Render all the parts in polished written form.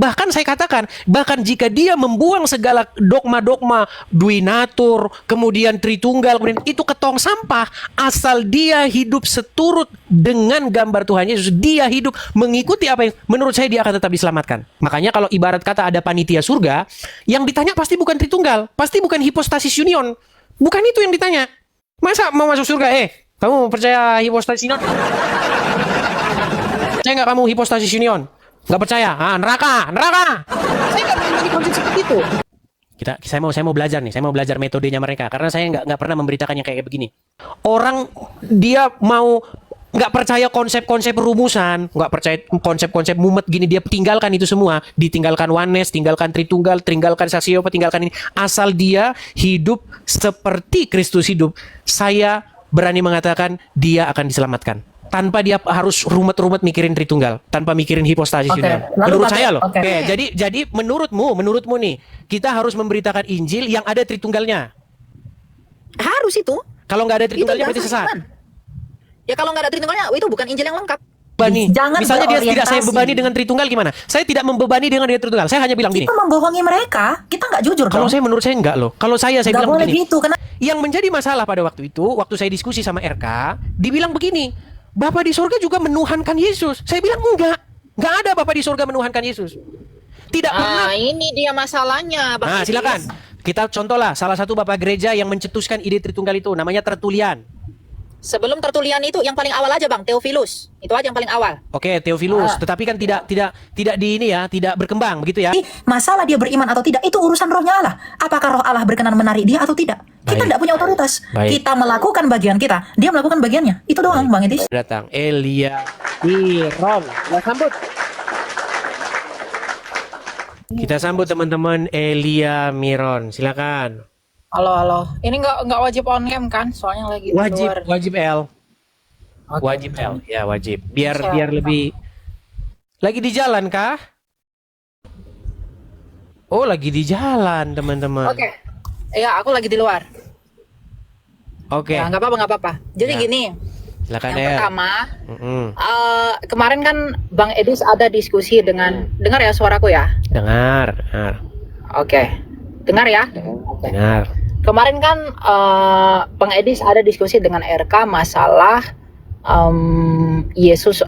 Bahkan saya katakan, bahkan jika dia membuang segala dogma-dogma Duinatur, kemudian Tritunggal, kemudian itu ke tong sampah, asal dia hidup seturut dengan gambar Tuhan Yesus, dia hidup mengikuti apa yang menurut saya dia akan tetap diselamatkan. Makanya kalau ibarat kata ada panitia surga, yang ditanya pasti bukan Tritunggal, pasti bukan hipostasis union. Bukan itu yang ditanya. Masa mau masuk surga, kamu percaya hipostasis union? Percaya nggak kamu hipostasis union? Nggak percaya? Neraka. Saya nggak berani konsep seperti itu. Saya mau belajar nih. Saya mau belajar metodenya mereka karena saya nggak pernah memberitakan yang kayak begini. Orang dia mau nggak percaya konsep-konsep rumusan, nggak percaya konsep-konsep mumet gini, dia tinggalkan itu semua, ditinggalkan oneness, tinggalkan Tritunggal, tinggalkan saksi Yehova, tinggalkan ini. Asal dia hidup seperti Kristus hidup, saya berani mengatakan dia akan diselamatkan. Tanpa dia harus rumet-rumet mikirin Tritunggal, tanpa mikirin hipostasis union. Menurut saya loh. Oke. Jadi menurutmu nih, kita harus memberitakan Injil yang ada Tritunggalnya. Harus itu. Kalau nggak ada Tritunggalnya berarti sesat. Ya kalau nggak ada Tritunggalnya, itu bukan Injil yang lengkap. Misalnya dia tidak saya bebani dengan Tritunggal gimana? Saya tidak membebani dengan Tritunggal. Saya hanya bilang gini. Kita membohongi mereka, kita nggak jujur. Kalau menurut saya enggak loh. Kalau saya bilang begini. Gitu, yang menjadi masalah pada waktu itu, waktu saya diskusi sama RK, dibilang begini. Bapak di surga juga menuhankan Yesus. Saya bilang enggak ada Bapak di surga menuhankan Yesus. Tidak pernah. Ini dia masalahnya, Bang. Silakan. Kita contohlah salah satu Bapak gereja yang mencetuskan ide Tritunggal itu, namanya Tertulian. Sebelum Tertulian itu yang paling awal aja, Bang, Theophilus. Itu aja yang paling awal. Oke, Theophilus, tetapi kan tidak tidak berkembang begitu ya. Masalah dia beriman atau tidak itu urusan rohnya Allah. Apakah roh Allah berkenan menarik dia atau tidak? Kita tidak punya otoritas. Kita melakukan bagian kita, dia melakukan bagiannya. Itu doang, Bang Edis. Datang Elia Miron. Kita sambut teman-teman Elia Miron. Silakan. Halo. Ini nggak wajib on cam kan? Soalnya lagi Wajib L. Okay. Wajib L. Ya, wajib. Biar lebih. Lagi di jalan kah? Oh, lagi di jalan, teman-teman. Oke. Ya, aku lagi di luar. Oke. Ya, nggak apa-apa. Jadi gini. Silakan yang pertama, Kemarin kan Bang Edis ada diskusi dengan, dengar ya suaraku ya? Dengar. Oke. Dengar ya? Dengar. Kemarin kan Bang Edis ada diskusi dengan RK masalah Yesus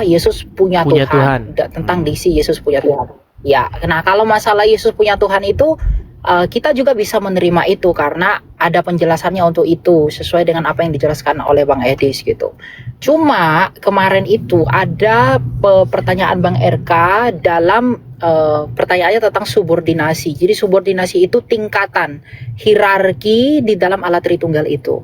Yesus punya Tuhan. Tentang diksi Yesus punya Tuhan. Ya, nah kalau masalah Yesus punya Tuhan itu kita juga bisa menerima itu karena ada penjelasannya untuk itu sesuai dengan apa yang dijelaskan oleh Bang Edis gitu. Cuma kemarin itu ada pertanyaan Bang RK dalam pertanyaannya tentang subordinasi. Jadi subordinasi itu tingkatan hierarki di dalam Allah Tritunggal itu.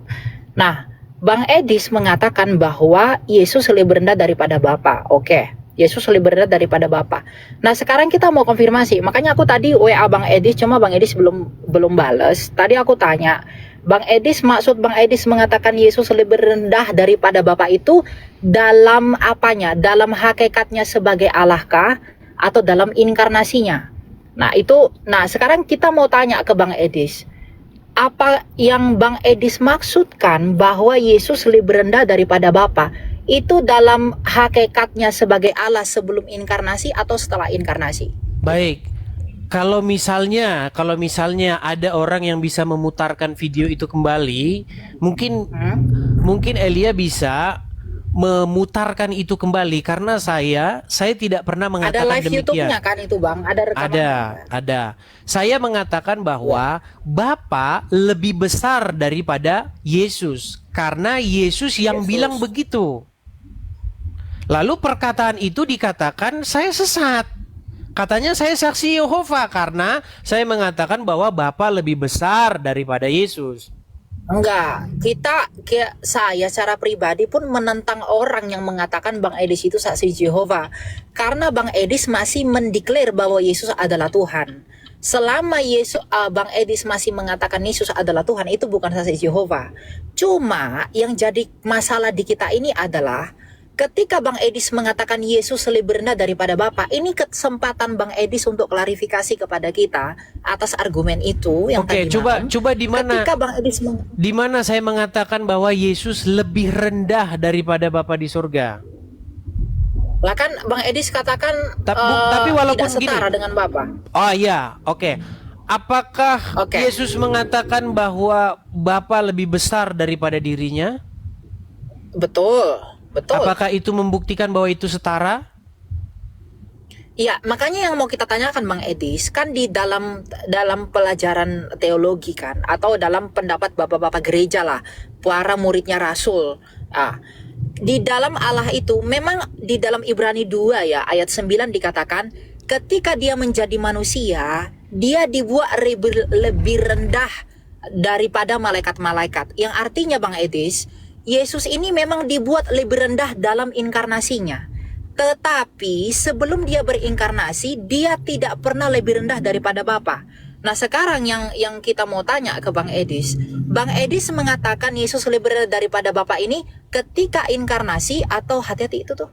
Nah, Bang Edis mengatakan bahwa Yesus lebih rendah daripada Bapa. Oke. Yesus lebih rendah daripada Bapa. Nah, sekarang kita mau konfirmasi. Makanya aku tadi WA Bang Edis, cuma Bang Edis belum bales. Tadi aku tanya, Bang Edis, maksud Bang Edis mengatakan Yesus lebih rendah daripada Bapa itu dalam apanya? Dalam hakikatnya sebagai Allah kah? Atau dalam inkarnasinya? Nah, sekarang kita mau tanya ke Bang Edis. Apa yang Bang Edis maksudkan bahwa Yesus lebih rendah daripada Bapa? Itu dalam hakikatnya sebagai Allah sebelum inkarnasi atau setelah inkarnasi? Baik. Kalau misalnya ada orang yang bisa memutarkan video itu kembali, mungkin Elia bisa memutarkan itu kembali karena saya tidak pernah mengatakan ada live demikian. YouTube-nya kan itu, Bang? Ada rekamannya? Ada. Saya mengatakan bahwa Bapa lebih besar daripada Yesus karena Yesus yang bilang begitu. Lalu perkataan itu dikatakan saya sesat. Katanya saya saksi Yehova karena saya mengatakan bahwa Bapa lebih besar daripada Yesus. Enggak, saya secara pribadi pun menentang orang yang mengatakan Bang Edis itu saksi Yehova. Karena Bang Edis masih mendeklar bahwa Yesus adalah Tuhan. Selama Bang Edis masih mengatakan Yesus adalah Tuhan, itu bukan saksi Yehova. Cuma yang jadi masalah di kita ini adalah ketika Bang Edis mengatakan Yesus lebih rendah daripada Bapa, ini kesempatan Bang Edis untuk klarifikasi kepada kita atas argumen itu yang tadi malam. Coba di mana? Ketika Bang Edis di mana saya mengatakan bahwa Yesus lebih rendah daripada Bapa di surga? Lah kan Bang Edis katakan Tapi walaupun tidak setara gini. dengan Bapa. Oh iya, oke. Apakah Oke. Yesus mengatakan bahwa Bapa lebih besar daripada dirinya? Betul, betul. Apakah itu membuktikan bahwa itu setara? Iya, makanya yang mau kita tanyakan Bang Edis, kan di dalam pelajaran teologi kan, atau dalam pendapat bapak-bapak gereja lah, para muridnya Rasul. Di dalam Allah itu, memang di dalam Ibrani 2 ya, ayat 9 dikatakan, ketika dia menjadi manusia, dia dibuat lebih rendah daripada malaikat-malaikat. Yang artinya Bang Edis, Yesus ini memang dibuat lebih rendah dalam inkarnasinya. Tetapi sebelum dia berinkarnasi, dia tidak pernah lebih rendah daripada Bapa. Nah sekarang yang kita mau tanya ke Bang Edis mengatakan Yesus lebih rendah daripada Bapa ini ketika inkarnasi, atau hati-hati itu tuh.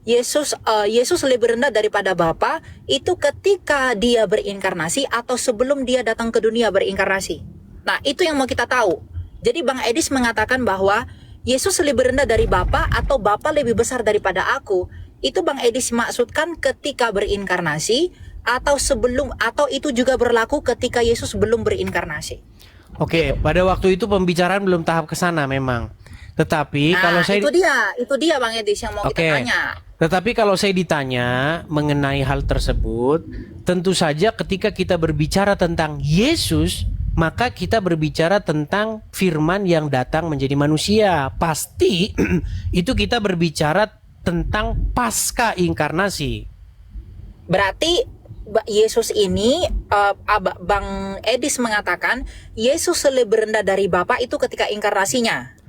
Yesus lebih rendah daripada Bapa itu ketika dia berinkarnasi atau sebelum dia datang ke dunia berinkarnasi. Nah itu yang mau kita tahu. Jadi Bang Edis mengatakan bahwa Yesus lebih rendah dari Bapa atau Bapa lebih besar daripada aku. Itu Bang Edis maksudkan ketika berinkarnasi atau sebelum, atau itu juga berlaku ketika Yesus belum berinkarnasi. Oke, pada waktu itu pembicaraan belum tahap ke sana memang. Tetapi kalau saya itu dia Bang Edis yang mau kita tanya. Tetapi kalau saya ditanya mengenai hal tersebut, tentu saja ketika kita berbicara tentang Yesus, maka kita berbicara tentang firman yang datang menjadi manusia. Pasti itu kita berbicara tentang pasca inkarnasi. Berarti Yesus ini, Bang Edis mengatakan Yesus lebih rendah dari Bapa itu ketika inkarnasinya.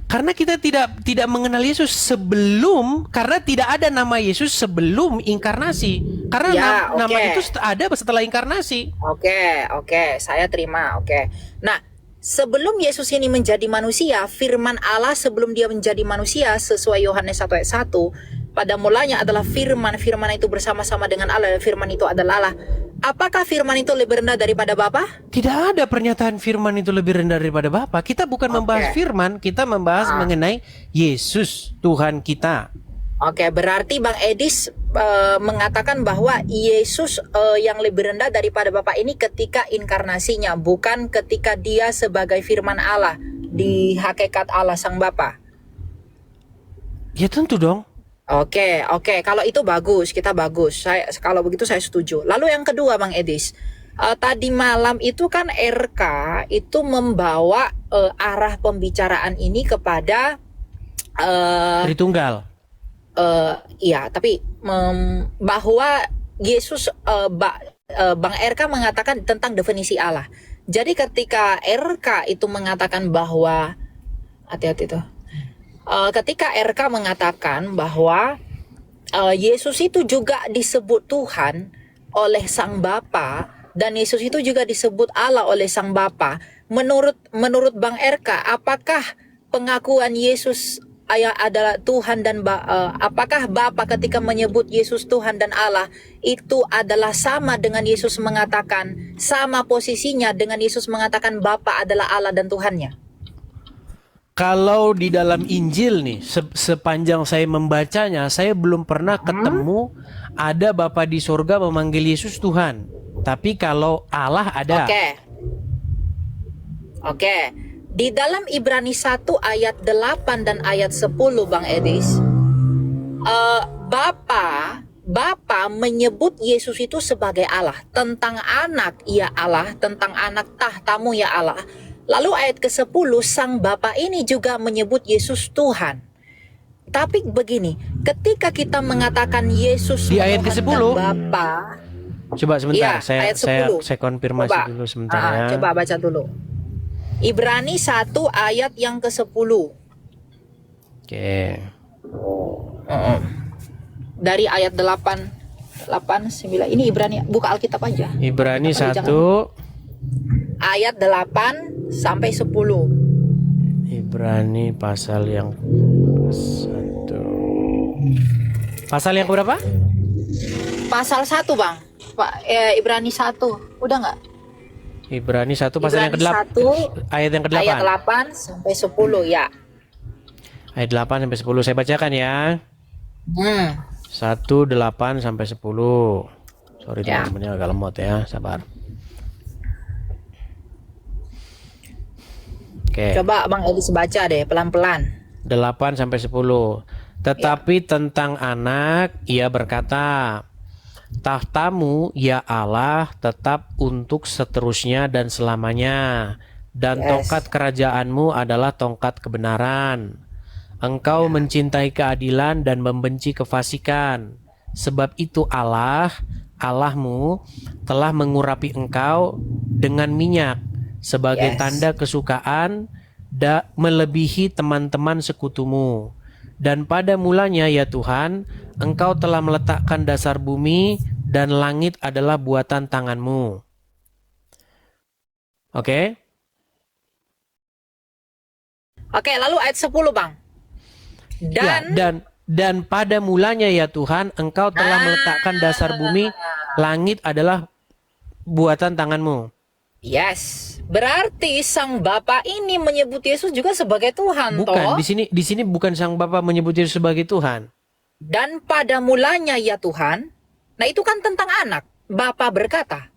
Karena kita tidak mengenal Yesus sebelum, karena tidak ada nama Yesus sebelum inkarnasi. Karena nama itu ada setelah inkarnasi. Oke, saya terima. Oke. Nah, sebelum Yesus ini menjadi manusia, firman Allah sebelum dia menjadi manusia sesuai Yohanes 1 ayat 1, pada mulanya adalah firman itu bersama-sama dengan Allah, firman itu adalah Allah. Apakah firman itu lebih rendah daripada Bapa? Tidak ada pernyataan firman itu lebih rendah daripada Bapa. Kita bukan membahas firman, kita membahas mengenai Yesus, Tuhan kita. Oke, berarti Bang Edis mengatakan bahwa Yesus yang lebih rendah daripada Bapa ini ketika inkarnasinya, bukan ketika dia sebagai firman Allah di hakikat Allah Sang Bapa. Ya tentu dong. Oke, kalau itu bagus, kita bagus. Kalau begitu saya setuju. Lalu yang kedua Bang Edis, tadi malam itu kan RK itu membawa arah pembicaraan ini kepada Tritunggal. Iya, tapi bahwa Yesus, Bang RK mengatakan tentang definisi Allah. Jadi ketika RK itu mengatakan bahwa, hati-hati tuh. Ketika RK mengatakan bahwa Yesus itu juga disebut Tuhan oleh Sang Bapa dan Yesus itu juga disebut Allah oleh Sang Bapa, menurut Bang RK, apakah pengakuan Yesus adalah Tuhan dan apakah Bapa ketika menyebut Yesus Tuhan dan Allah itu adalah sama dengan Yesus mengatakan, sama posisinya dengan Yesus mengatakan Bapa adalah Allah dan Tuhannya? Kalau di dalam Injil nih, sepanjang saya membacanya, saya belum pernah ketemu ada Bapa di surga memanggil Yesus Tuhan. Tapi kalau Allah ada. Oke. Di dalam Ibrani 1 ayat 8 dan ayat 10 Bang Edis, Bapa menyebut Yesus itu sebagai Allah. Tentang anak, ya Allah. Tentang anak tahtamu, ya Allah. Lalu ayat ke-10, Sang Bapa ini juga menyebut Yesus Tuhan. Tapi begini, ketika kita mengatakan Yesus di ayat ke-10 Bapa, coba sebentar, ya, saya konfirmasi dulu sebentar ya. Coba baca dulu. Ibrani 1 ayat yang ke-10. Oke. Dari ayat 8, 9. Ini Ibrani, buka Alkitab aja. Ibrani 1 ayat 8 sampai 10. Ibrani pasal yang 1. Pasal yang berapa? Pasal 1 Bang. Ibrani 1. Udah nggak? Ibrani 1 pasal yang ke-8. Ayat yang ke-8. Ayat 8 sampai 10 ya. Ayat 8 sampai 10 saya bacakan ya. 8 sampai 10. Sorry Ya. teman-temannya agak lemot ya, sabar. Oke. Coba Bang Edis baca deh pelan-pelan. 8 sampai 10. Tetapi tentang anak, ia berkata, tahtamu ya Allah tetap untuk seterusnya dan selamanya, dan Yes. tongkat kerajaanmu adalah tongkat kebenaran. Engkau mencintai keadilan dan membenci kefasikan. Sebab itu Allahmu telah mengurapi engkau dengan minyak sebagai Yes. tanda kesukaan melebihi teman-teman sekutumu. Dan pada mulanya ya Tuhan, engkau telah meletakkan dasar bumi dan langit adalah buatan tanganmu. Oke? Oke, lalu ayat 10 Bang. Dan pada mulanya ya Tuhan, engkau telah meletakkan dasar bumi, langit adalah buatan tanganmu. Yes, berarti sang Bapa ini menyebut Yesus juga sebagai Tuhan, Bukan, toh? di sini bukan sang Bapa menyebut Yesus sebagai Tuhan. Dan pada mulanya ya Tuhan. Nah, itu kan tentang anak. Bapa berkata.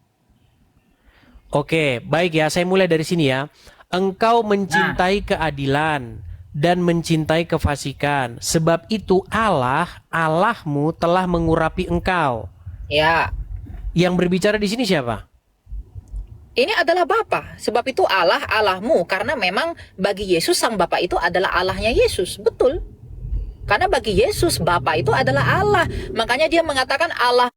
Oke, baik ya, saya mulai dari sini ya. Engkau mencintai keadilan dan mencintai kefasikan. Sebab itu Allahmu telah mengurapi engkau. Ya, Yang berbicara di sini siapa? ini adalah Bapa. Sebab itu Allahmu. Karena memang bagi Yesus sang Bapa itu adalah Allahnya Yesus. Betul. Karena bagi Yesus Bapa itu adalah Allah. Makanya dia mengatakan Allah.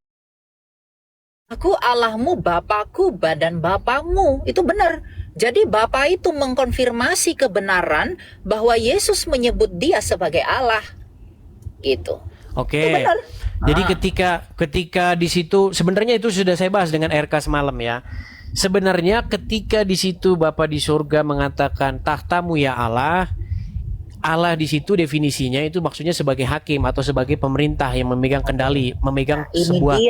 Aku Allahmu, Bapakku, dan Bapamu. Itu benar. Jadi Bapa itu mengkonfirmasi kebenaran bahwa Yesus menyebut dia sebagai Allah. Gitu. Oke. Itu benar. Jadi ketika di situ, sebenarnya itu sudah saya bahas dengan RK semalam ya. Sebenarnya ketika di situ Bapa di surga mengatakan tahtamu ya Allah, Allah di situ definisinya itu maksudnya sebagai hakim atau sebagai pemerintah yang memegang kendali, memegang sebuah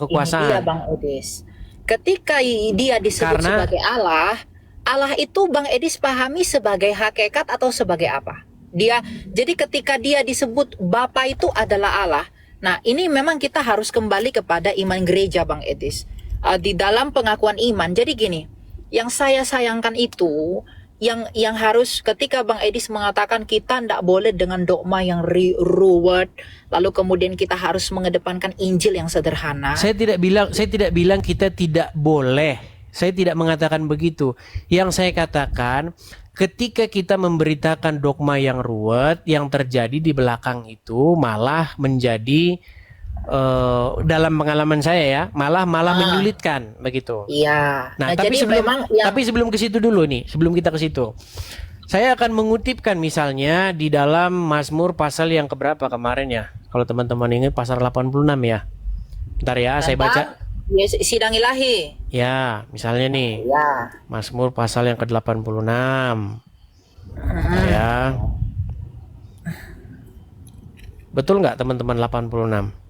kekuasaan. Ini dia Bang Edis. Ketika dia disebut sebagai Allah, Allah itu Bang Edis pahami sebagai hakikat atau sebagai apa? Jadi ketika dia disebut Bapa itu adalah Allah. Nah, ini memang kita harus kembali kepada iman gereja Bang Edis. Di dalam pengakuan iman. Jadi gini, yang saya sayangkan itu yang harus ketika Bang Edis mengatakan kita tidak boleh dengan dogma yang ruwet, lalu kemudian kita harus mengedepankan Injil yang sederhana. Saya tidak bilang kita tidak boleh. Saya tidak mengatakan begitu. Yang saya katakan, ketika kita memberitakan dogma yang ruwet, yang terjadi di belakang itu malah menjadi dalam pengalaman saya ya, malah menyulitkan begitu. Iya. Nah, tapi sebelum ke situ dulu nih, sebelum kita ke situ, saya akan mengutipkan misalnya di dalam Mazmur pasal yang keberapa kemarin ya, kalau teman-teman ingat pasal 86 ya. Bentar ya, saya baca. Sidang ilahi. Ya, misalnya nih. Ya. Mazmur pasal yang ke-86. Ya. Betul nggak teman-teman 86?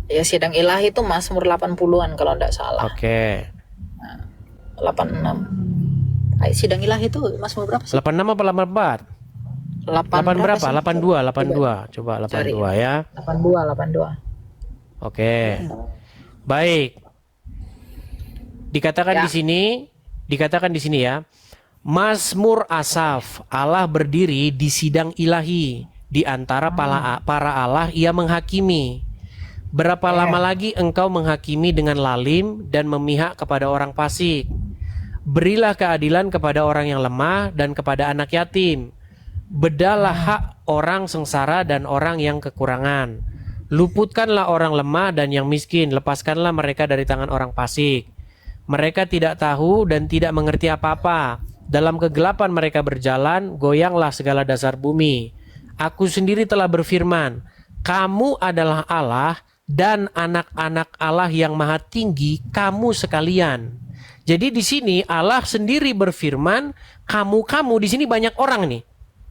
Ya, sidang ilahi itu Mazmur 80-an kalau tidak salah. Oke. 86. Sidang ilahi itu Mazmur berapa sih? 86 apa 84? 8 berapa? 82. Coba 82 ya. 82. Oke. Baik. Dikatakan di sini ya. Mazmur Asaf, Allah berdiri di sidang ilahi, di antara para Allah ia menghakimi. Berapa lama lagi engkau menghakimi dengan lalim dan memihak kepada orang fasik? Berilah keadilan kepada orang yang lemah dan kepada anak yatim. Bedalah hak orang sengsara dan orang yang kekurangan. Luputkanlah orang lemah dan yang miskin. Lepaskanlah mereka dari tangan orang fasik. Mereka tidak tahu dan tidak mengerti apa-apa. Dalam kegelapan mereka berjalan, goyanglah segala dasar bumi. Aku sendiri telah berfirman, kamu adalah Allah dan anak-anak Allah yang maha tinggi, kamu sekalian. Jadi di sini Allah sendiri berfirman, kamu di sini banyak orang nih.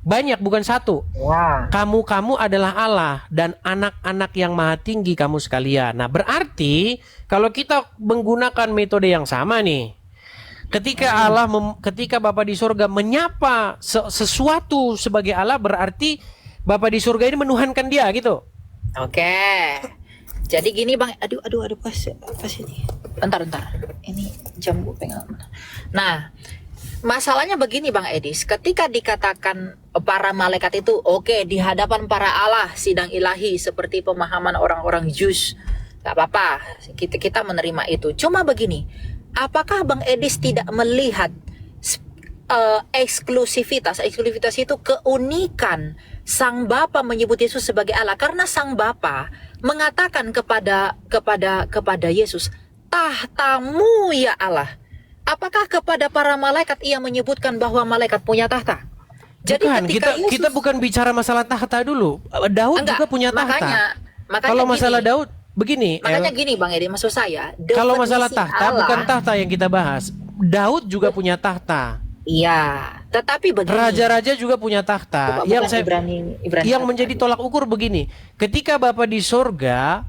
Banyak, bukan satu. Wah. Kamu adalah Allah dan anak-anak yang maha tinggi kamu sekalian. Nah, berarti kalau kita menggunakan metode yang sama nih, ketika Bapa di surga menyapa sesuatu sebagai Allah, berarti Bapa di surga ini menuhankan dia gitu. Oke. Jadi gini Bang, aduh pas ini. Bentar. Ini jam gue pegang. Nah, masalahnya begini Bang Edis, ketika dikatakan para malaikat itu oke, di hadapan para Allah sidang ilahi seperti pemahaman orang-orang Jus, gak apa-apa, kita menerima itu. Cuma begini, apakah Bang Edis tidak melihat eksklusivitas itu keunikan Sang Bapa menyebut Yesus sebagai Allah, karena Sang Bapa mengatakan kepada Yesus, tahtamu ya Allah. Apakah kepada para malaikat ia menyebutkan bahwa malaikat punya tahta? Jadi bukan, ketika kita bukan bicara masalah tahta dulu. Daud juga punya tahta. Makanya kalau masalah gini, Daud begini. Makanya gini Bang Edi, maksud saya. Kalau masalah tahta Allah, bukan tahta yang kita bahas. Daud juga punya tahta. Iya, tetapi begini. Raja-raja juga punya tahta. Yang Ibrani yang menjadi tolak ukur begini. Ketika Bapa di sorga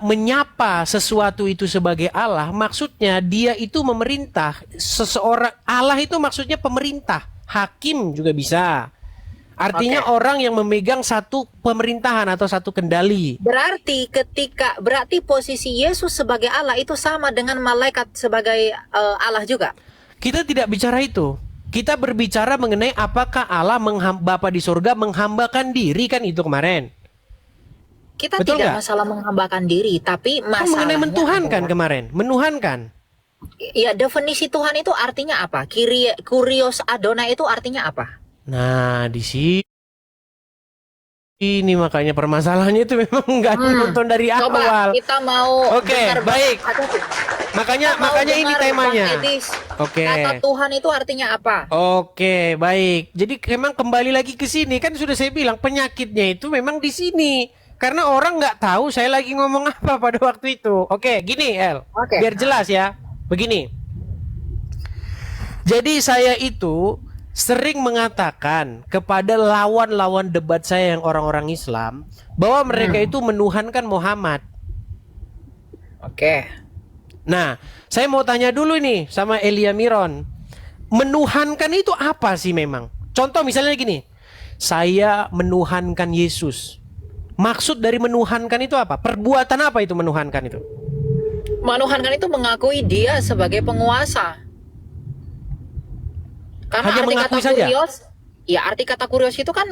menyapa sesuatu itu sebagai Allah, maksudnya dia itu memerintah. Seseorang Allah itu maksudnya pemerintah, hakim juga bisa. Artinya orang yang memegang satu pemerintahan atau satu kendali. Berarti posisi Yesus sebagai Allah itu sama dengan malaikat sebagai Allah juga. Kita tidak bicara itu. Kita berbicara mengenai apakah Allah Bapa di surga menghambakan diri, kan itu kemarin. Kita betul tidak masalah menghambakan diri, tapi masalah mengenai menuhankan kemarin, menuhankan. Ya, definisi Tuhan itu artinya apa? Kurios Adonai itu artinya apa? Nah, di sini ini makanya permasalahannya itu memang nggak nonton dari awal. Kita mau baik. Makanya ini temanya. Kata Tuhan itu artinya apa? Oke, baik. Jadi memang kembali lagi ke sini, kan sudah saya bilang penyakitnya itu memang di sini. Karena orang nggak tahu saya lagi ngomong apa pada waktu itu. Oke, gini El, biar jelas ya. Begini. Jadi saya itu sering mengatakan kepada lawan-lawan debat saya yang orang-orang Islam bahwa mereka itu menuhankan Muhammad. Oke. Nah, saya mau tanya dulu nih sama Elia Miron. Menuhankan itu apa sih memang? Contoh misalnya gini. Saya menuhankan Yesus. Maksud dari menuhankan itu apa? Perbuatan apa itu menuhankan itu? Menuhankan itu mengakui dia sebagai penguasa. Karena hanya arti mengakui kata saja? kurios, ya arti kata kurios itu kan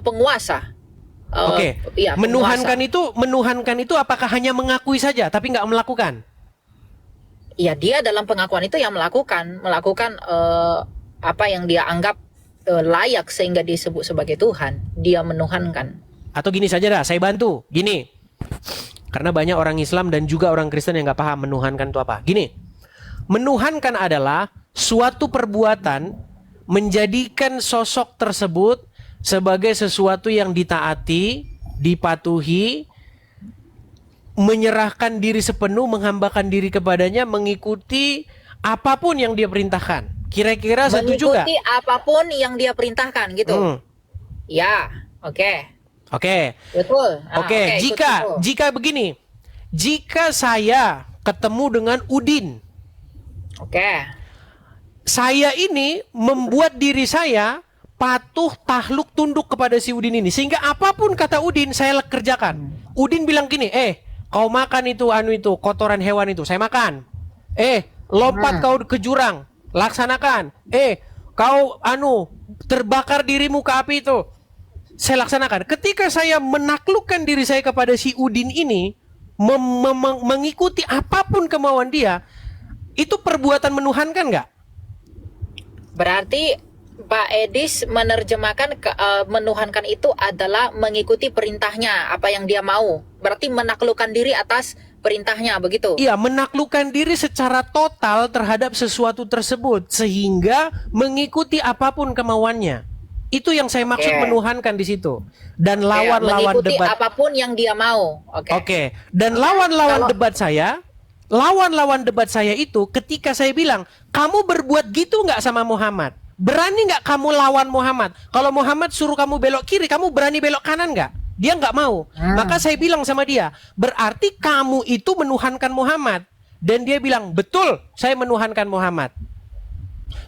penguasa. Oke. Ya, menuhankan itu apakah hanya mengakui saja tapi nggak melakukan? Ya, dia dalam pengakuan itu yang melakukan apa yang dia anggap layak sehingga disebut sebagai Tuhan. Dia menuhankan. Atau gini saja dah, saya bantu. Gini, karena banyak orang Islam dan juga orang Kristen yang nggak paham menuhankan itu apa. Gini, menuhankan adalah suatu perbuatan menjadikan sosok tersebut sebagai sesuatu yang ditaati, dipatuhi, menyerahkan diri sepenuh, menghambakan diri kepadanya, mengikuti apapun yang dia perintahkan. Kira-kira setuju nggak? Mengikuti apapun yang dia perintahkan gitu. Ya, oke. Betul. Oke. Jika begini, jika saya ketemu dengan Udin, saya ini membuat diri saya patuh, takluk, tunduk kepada si Udin ini, sehingga apapun kata Udin saya kerjakan. Udin bilang gini, kau makan itu kotoran hewan itu, saya makan. Lompat kau ke jurang, laksanakan. Kau terbakar dirimu ke api itu, saya laksanakan. Ketika saya menaklukkan diri saya kepada si Udin ini, mengikuti apapun kemauan dia, itu perbuatan menuhankan nggak? Berarti Pak Edis menerjemahkan menuhankan itu adalah mengikuti perintahnya, apa yang dia mau. Berarti menaklukkan diri atas perintahnya, begitu? Iya, menaklukkan diri secara total terhadap sesuatu tersebut sehingga mengikuti apapun kemauannya. Itu yang saya maksud menuhankan di situ. Dan lawan-lawan mengikuti debat apapun yang dia mau. Oke. Dan lawan-lawan debat saya itu ketika saya bilang, kamu berbuat gitu nggak sama Muhammad? Berani nggak kamu lawan Muhammad? Kalau Muhammad suruh kamu belok kiri, kamu berani belok kanan nggak? Dia nggak mau. Maka saya bilang sama dia, berarti kamu itu menuhankan Muhammad. Dan dia bilang, betul, saya menuhankan Muhammad.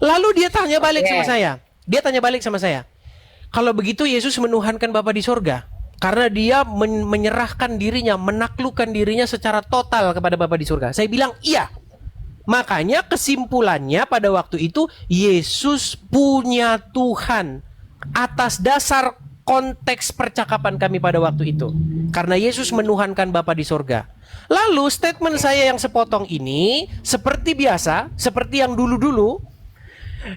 Lalu dia tanya balik sama saya. Kalau begitu Yesus menuhankan Bapa di sorga. Karena dia menyerahkan dirinya, menaklukkan dirinya secara total kepada Bapa di surga. Saya bilang iya. Makanya kesimpulannya pada waktu itu Yesus punya Tuhan atas dasar konteks percakapan kami pada waktu itu. Karena Yesus menuhankan Bapa di surga. Lalu statement saya yang sepotong ini seperti biasa, seperti yang dulu-dulu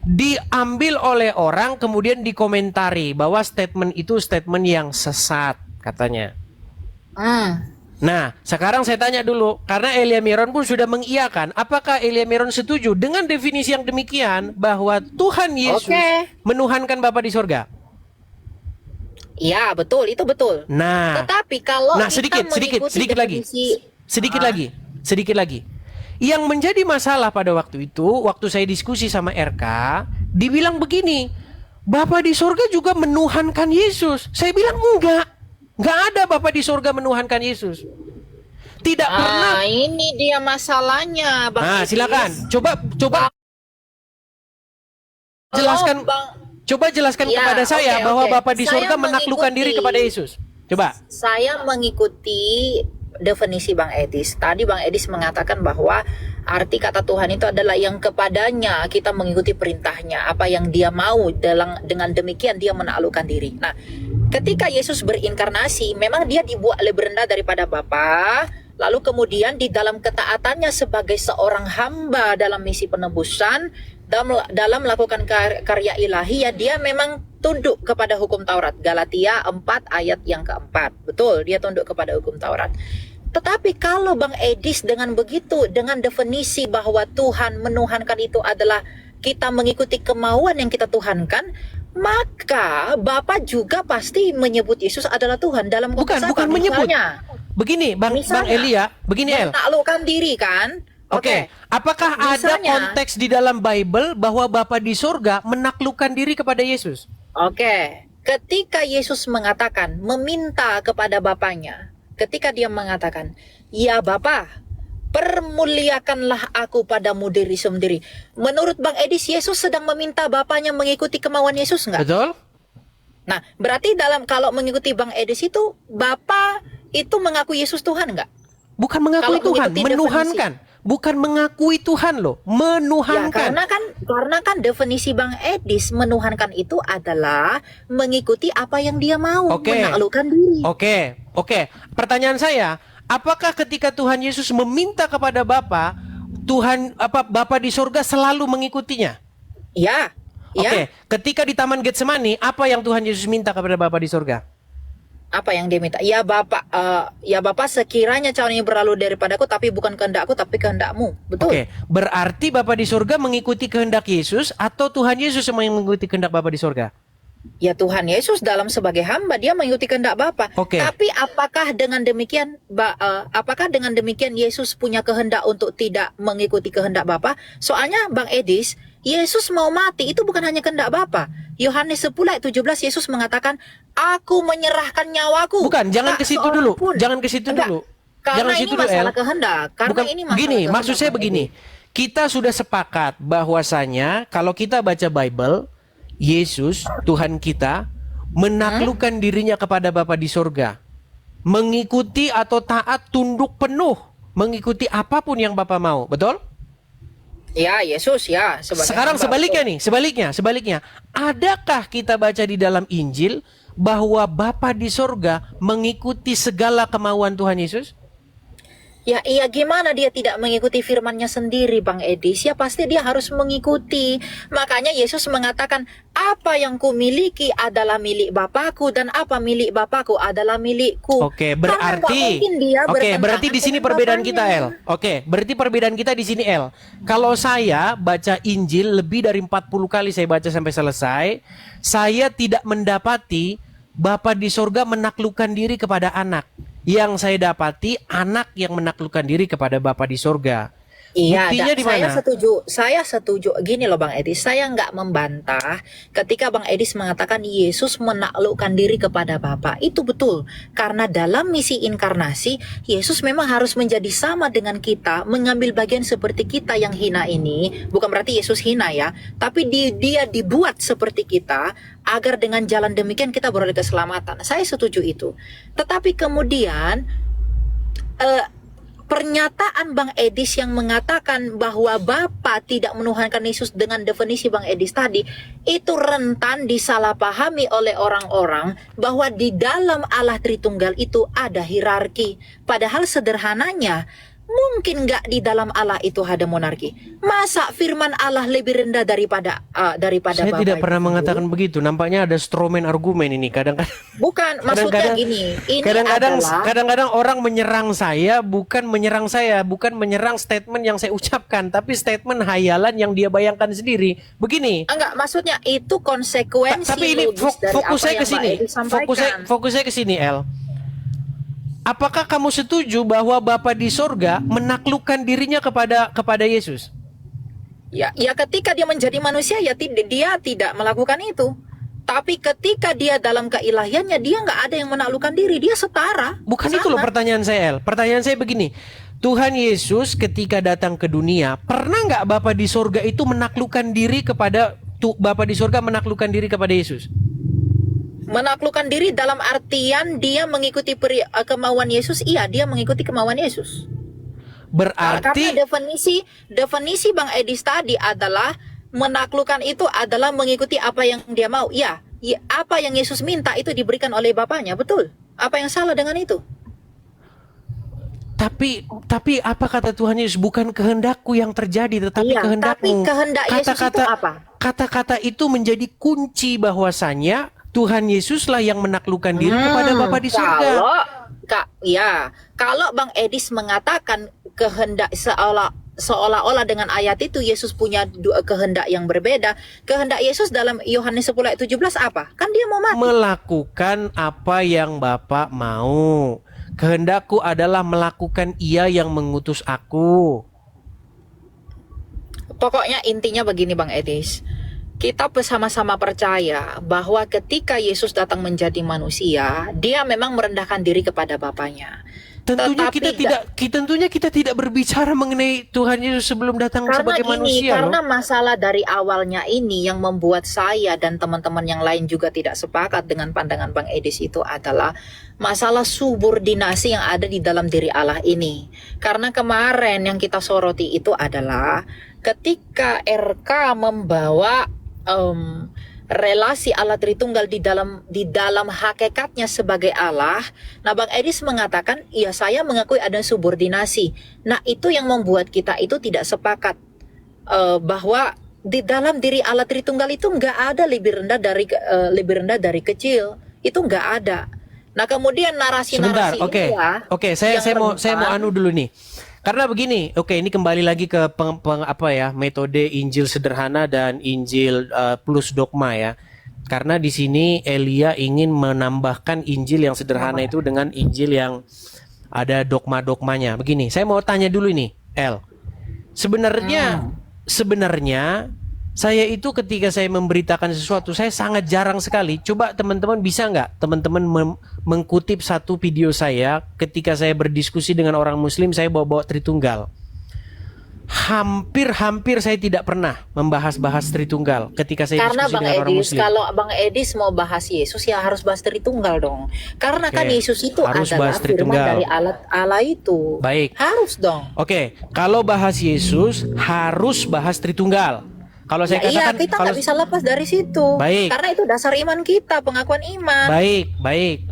diambil oleh orang kemudian dikomentari bahwa statement itu statement yang sesat katanya. Nah, sekarang saya tanya dulu, karena Elia Miron pun sudah mengiyakan, apakah Elia Miron setuju dengan definisi yang demikian bahwa Tuhan Yesus menuhankan Bapa di surga? Ya, betul, itu betul. Nah, tetapi kalau sedikit lagi. Yang menjadi masalah pada waktu itu, waktu saya diskusi sama RK, dibilang begini, Bapa di surga juga menuhankan Yesus. Saya bilang enggak ada Bapa di surga menuhankan Yesus. Tidak pernah. Ini dia masalahnya, Bang. Nah, silakan. Coba jelaskan. Coba jelaskan kepada saya bahwa Bapa di surga menaklukkan diri kepada Yesus. Coba. Saya mengikuti definisi Bang Edis. Tadi Bang Edis mengatakan bahwa arti kata Tuhan itu adalah yang kepadanya kita mengikuti perintahnya, apa yang dia mau, dengan demikian dia menaklukkan diri. Nah, ketika Yesus berinkarnasi, memang dia dibuat lebih rendah daripada Bapa, lalu kemudian di dalam ketaatannya sebagai seorang hamba dalam misi penebusan, dalam melakukan karya ilahi, ya dia memang tunduk kepada hukum Taurat. Galatia 4 ayat yang keempat. Betul, dia tunduk kepada hukum Taurat. Tetapi kalau Bang Edis dengan begitu, dengan definisi bahwa Tuhan menuhankan itu adalah kita mengikuti kemauan yang kita tuhankan, maka Bapak juga pasti menyebut Yesus adalah Tuhan dalam konteks bukan menyebut. Begini, Bang Elia, begini El. Menaklukkan diri kan? Oke. Apakah ada konteks di dalam Bible bahwa Bapa di surga menaklukkan diri kepada Yesus? Oke. Ketika Yesus mengatakan, meminta kepada Bapaknya, ketika dia mengatakan, ya Bapa, permuliakanlah aku padamu diri sendiri. Menurut Bang Edis, Yesus sedang meminta Bapaknya mengikuti kemauan Yesus enggak? Betul. Nah, berarti kalau mengikuti Bang Edis itu, Bapa itu mengaku Yesus Tuhan enggak? Bukan mengakui Tuhan, menuhankan. Bukan mengakui Tuhan loh, menuhankan. Ya, karena kan definisi Bang Edis menuhankan itu adalah mengikuti apa yang dia mau, menaklukkan diri. Oke. Pertanyaan saya, apakah ketika Tuhan Yesus meminta kepada Bapa, Bapa di surga selalu mengikutinya? Ya. Oke. Ketika di Taman Getsemani, apa yang Tuhan Yesus minta kepada Bapa di surga? Apa yang dia minta? Ya Bapak, sekiranya cawan ini berlalu daripadaku, tapi bukan kehendakku, tapi kehendakmu. Betul. Oke. Berarti Bapa di surga mengikuti kehendak Yesus atau Tuhan Yesus yang mengikuti kehendak Bapa di surga? Ya, Tuhan Yesus dalam sebagai hamba dia mengikuti kehendak Bapa. Tapi apakah dengan demikian Yesus punya kehendak untuk tidak mengikuti kehendak Bapa? Soalnya Bang Edis, Yesus mau mati itu bukan hanya kehendak Bapa. Yohanes 10 ayat 17 Yesus mengatakan, aku menyerahkan nyawaku. Bukan, jangan ke situ dulu. Jangan ke situ dulu. Karena ini masalah kehendak. Maksud saya begini. Kita sudah sepakat bahwasanya kalau kita baca Bible, Yesus, Tuhan kita, menaklukkan dirinya kepada Bapa di surga. Mengikuti atau taat tunduk penuh. Mengikuti apapun yang Bapa mau. Betul? Ya, Yesus ya. Sekarang sebaliknya. Adakah kita baca di dalam Injil bahwa Bapa di surga mengikuti segala kemauan Tuhan Yesus? Ya, gimana dia tidak mengikuti firman-Nya sendiri, Bang Edis? Ya pasti dia harus mengikuti. Makanya Yesus mengatakan, apa yang kumiliki adalah milik Bapakku, dan apa milik Bapakku adalah milikku. Berarti berarti di sini perbedaan kita, El. Berarti perbedaan kita di sini, El. Kalau saya baca Injil lebih dari 40 kali saya baca sampai selesai, saya tidak mendapati Bapa di surga menaklukkan diri kepada anak. Yang saya dapati anak yang menaklukkan diri kepada Bapa di surga. Iya, Buktinya di mana? Saya setuju. Gini loh Bang Edis, saya nggak membantah ketika Bang Edis mengatakan Yesus menaklukkan diri kepada Bapa. Itu betul, karena dalam misi inkarnasi, Yesus memang harus menjadi sama dengan kita, mengambil bagian seperti kita yang hina ini. Bukan berarti Yesus hina ya, tapi dia dibuat seperti kita, agar dengan jalan demikian kita beroleh keselamatan. Saya setuju itu. Tetapi kemudian, pernyataan Bang Edis yang mengatakan bahwa Bapa tidak menuhankan Yesus dengan definisi Bang Edis tadi, itu rentan disalahpahami oleh orang-orang bahwa di dalam Allah Tritunggal itu ada hierarki. Padahal sederhananya, mungkin nggak di dalam Allah itu ada monarki. Masa firman Allah lebih rendah daripada Saya Bapa tidak pernah itu? mengatakan begitu. Nampaknya ada strawman argumen ini. Kadang-kadang Bukan, maksudnya gini. Ini adalah kadang-kadang orang menyerang saya, bukan menyerang statement yang saya ucapkan, tapi statement hayalan yang dia bayangkan sendiri. Begini. enggak, maksudnya itu konsekuensi Tapi ini logis dari fokus apa saya yang ke Mbak sini. Edi sampaikan. Fokus saya ke sini, El. Apakah kamu setuju bahwa Bapa di sorga menaklukkan dirinya kepada Yesus? Ya ketika dia menjadi manusia ya dia tidak melakukan itu. Tapi ketika dia dalam keilahiannya, dia nggak ada yang menaklukkan diri, dia setara. Bukan sama. itu loh pertanyaan saya, El. Pertanyaan saya begini. Tuhan Yesus ketika datang ke dunia, pernah nggak Bapa di sorga itu menaklukkan diri kepada Bapa di sorga menaklukkan diri kepada Yesus? Menaklukkan diri dalam artian dia mengikuti kemauan Yesus. Iya, dia mengikuti kemauan Yesus. Berarti Karena definisi Bang Edis tadi adalah menaklukkan itu adalah mengikuti apa yang dia mau. Iya, apa yang Yesus minta itu diberikan oleh Bapaknya, betul. Apa yang salah dengan itu? Tapi apa kata Tuhan Yesus? Bukan kehendakku yang terjadi, tetapi Iya, kehendakmu. tapi kehendak Yesus itu apa? Kata-kata itu menjadi kunci bahwasannya Tuhan Yesuslah yang menaklukkan diri kepada Bapa di surga. Kalau Bang Edis mengatakan kehendak seolah-olah dengan ayat itu Yesus punya dua kehendak yang berbeda. Kehendak Yesus dalam Yohanes 10 ayat 17 apa? Kan dia mau mati. Melakukan apa yang Bapa mau. Kehendakku adalah melakukan Ia yang mengutus aku. Pokoknya intinya begini Bang Edis. Kita bersama-sama percaya bahwa ketika Yesus datang menjadi manusia, dia memang merendahkan diri kepada Bapaknya. Tentunya kita tidak berbicara mengenai Tuhan Yesus sebelum datang sebagai manusia. Karena masalah dari awalnya ini yang membuat saya dan teman-teman yang lain juga tidak sepakat dengan pandangan Bang Edis itu adalah masalah subordinasi yang ada di dalam diri Allah ini. Karena kemarin yang kita soroti itu adalah ketika RK membawa relasi Allah Tritunggal di dalam hakikatnya sebagai Allah. Nah, Bang Edis mengatakan, ya saya mengakui ada subordinasi. Nah, itu yang membuat kita itu tidak sepakat bahwa di dalam diri Allah Tritunggal itu nggak ada lebih rendah dari kecil. Itu nggak ada. Nah, kemudian narasi-narasi Oke, saya mau anu dulu nih. Karena begini, ini kembali lagi ke metode Injil sederhana dan Injil plus dogma ya. Karena di sini Elia ingin menambahkan Injil yang sederhana itu dengan Injil yang ada dogma-dogmanya. Begini, saya mau tanya dulu nih, El. Sebenarnya saya itu ketika saya memberitakan sesuatu, saya sangat jarang sekali. Coba teman-teman bisa nggak teman-teman mengkutip satu video saya ketika saya berdiskusi dengan orang Muslim, saya bawa Tritunggal. Hampir saya tidak pernah membahas Tritunggal ketika saya diskusi dengan orang Muslim. Kalau Bang Edis mau bahas Yesus ya harus bahas Tritunggal dong. Karena kan Yesus itu adalah firman dari Allah itu. Baik. Harus dong. Kalau bahas Yesus harus bahas Tritunggal. Kalau saya katakan kita nggak bisa lepas dari situ. Baik. Karena itu dasar iman kita, pengakuan iman. Baik.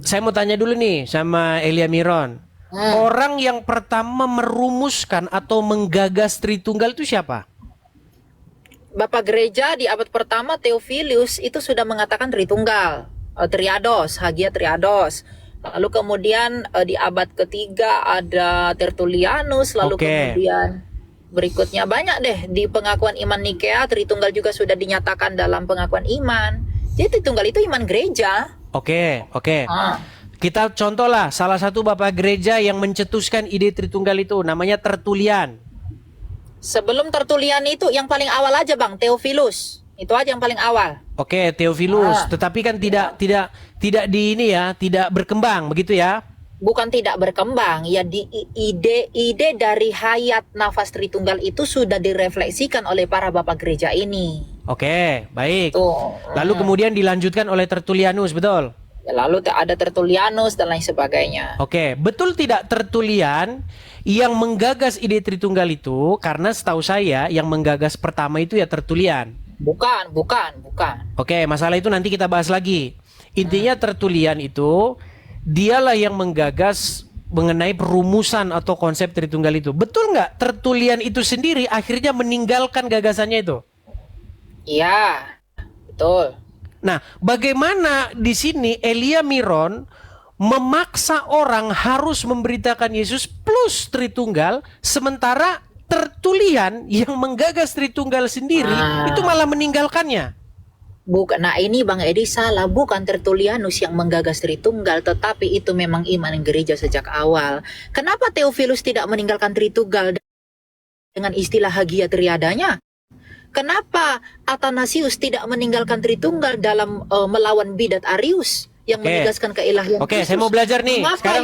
Saya mau tanya dulu nih sama Elia Miron. Orang yang pertama merumuskan atau menggagas Tritunggal itu siapa? Bapak Gereja di abad pertama Theophilus itu sudah mengatakan Tritunggal, Triados, Hagia Triados. Lalu kemudian di abad ketiga ada Tertullianus, lalu kemudian berikutnya banyak deh di pengakuan iman Nikea, Tritunggal juga sudah dinyatakan dalam pengakuan iman. Jadi Tritunggal itu iman gereja. Oke. Kita contohlah salah satu bapak gereja yang mencetuskan ide Tritunggal itu namanya Tertulian. Sebelum Tertulian itu yang paling awal aja Bang, Theophilus. Itu aja yang paling awal. Oke, Theophilus, tetapi kan tidak di ini ya, tidak berkembang begitu ya. Bukan tidak berkembang, ya ide dari hayat nafas Tritunggal itu sudah direfleksikan oleh para bapak gereja ini. Oke, baik. Tuh. Lalu kemudian dilanjutkan oleh Tertulianus, betul? Ya, lalu ada Tertulianus dan lain sebagainya. Oke, betul tidak Tertulian yang menggagas ide Tritunggal itu? Karena setahu saya yang menggagas pertama itu ya Tertulian. Bukan. Oke, masalah itu nanti kita bahas lagi. Intinya Tertulian itu dialah yang menggagas mengenai perumusan atau konsep Tritunggal itu. Betul nggak? Tertulian itu sendiri akhirnya meninggalkan gagasannya itu. Iya, betul. Nah, bagaimana di sini Elia Miron memaksa orang harus memberitakan Yesus plus Tritunggal, sementara Tertulian yang menggagas Tritunggal sendiri itu malah meninggalkannya. Bukan, nah ini Bang Edi salah, bukan Tertulianus yang menggagas Tritunggal, tetapi itu memang iman gereja sejak awal. Kenapa Theophilus tidak meninggalkan Tritunggal dengan istilah Hagia Triadanya? Kenapa Athanasius tidak meninggalkan Tritunggal dalam melawan bidat Arius yang menegaskan keilahian Kristus? Saya mau belajar nih. Mengapa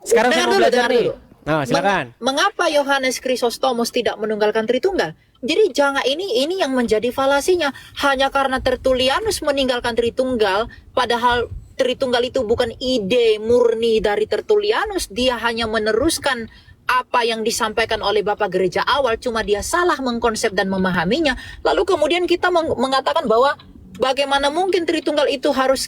Sekarang saya mau belajar nih. Nah, silakan. Mengapa Yohanes Chrysostomus tidak meninggalkan Tritunggal? Jadi jangan ini yang menjadi falasinya. Hanya karena Tertulianus meninggalkan Tritunggal, padahal Tritunggal itu bukan ide murni dari Tertulianus, dia hanya meneruskan apa yang disampaikan oleh Bapak Gereja awal, cuma dia salah mengkonsep dan memahaminya. Lalu kemudian kita mengatakan bahwa bagaimana mungkin Tritunggal itu harus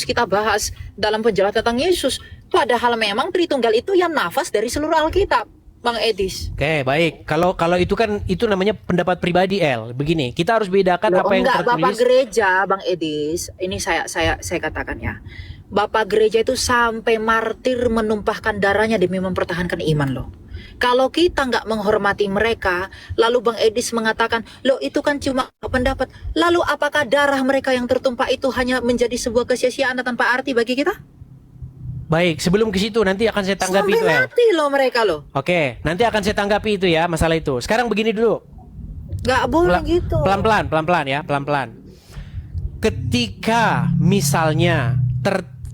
kita bahas dalam penjelasan tentang Yesus. Padahal memang Tritunggal itu yang nafas dari seluruh Alkitab, Bang Edis. Oke, baik. Kalau itu kan itu namanya pendapat pribadi Begini, kita harus bedakan apa yang tertulis. Bapak Gereja, Bang Edis, ini saya katakan ya. Bapak Gereja itu sampai martir menumpahkan darahnya demi mempertahankan iman loh. Kalau kita nggak menghormati mereka, lalu Bang Edis mengatakan, loh itu kan cuma pendapat. Lalu apakah darah mereka yang tertumpah itu hanya menjadi sebuah kesia-siaan tanpa arti bagi kita? Baik, sebelum ke situ nanti akan saya tanggapi itu sampai mati loh mereka loh. Oke, nanti akan saya tanggapi itu ya, masalah itu. Sekarang begini dulu. Nggak boleh gitu. Pelan-pelan ya, pelan-pelan. Ketika misalnya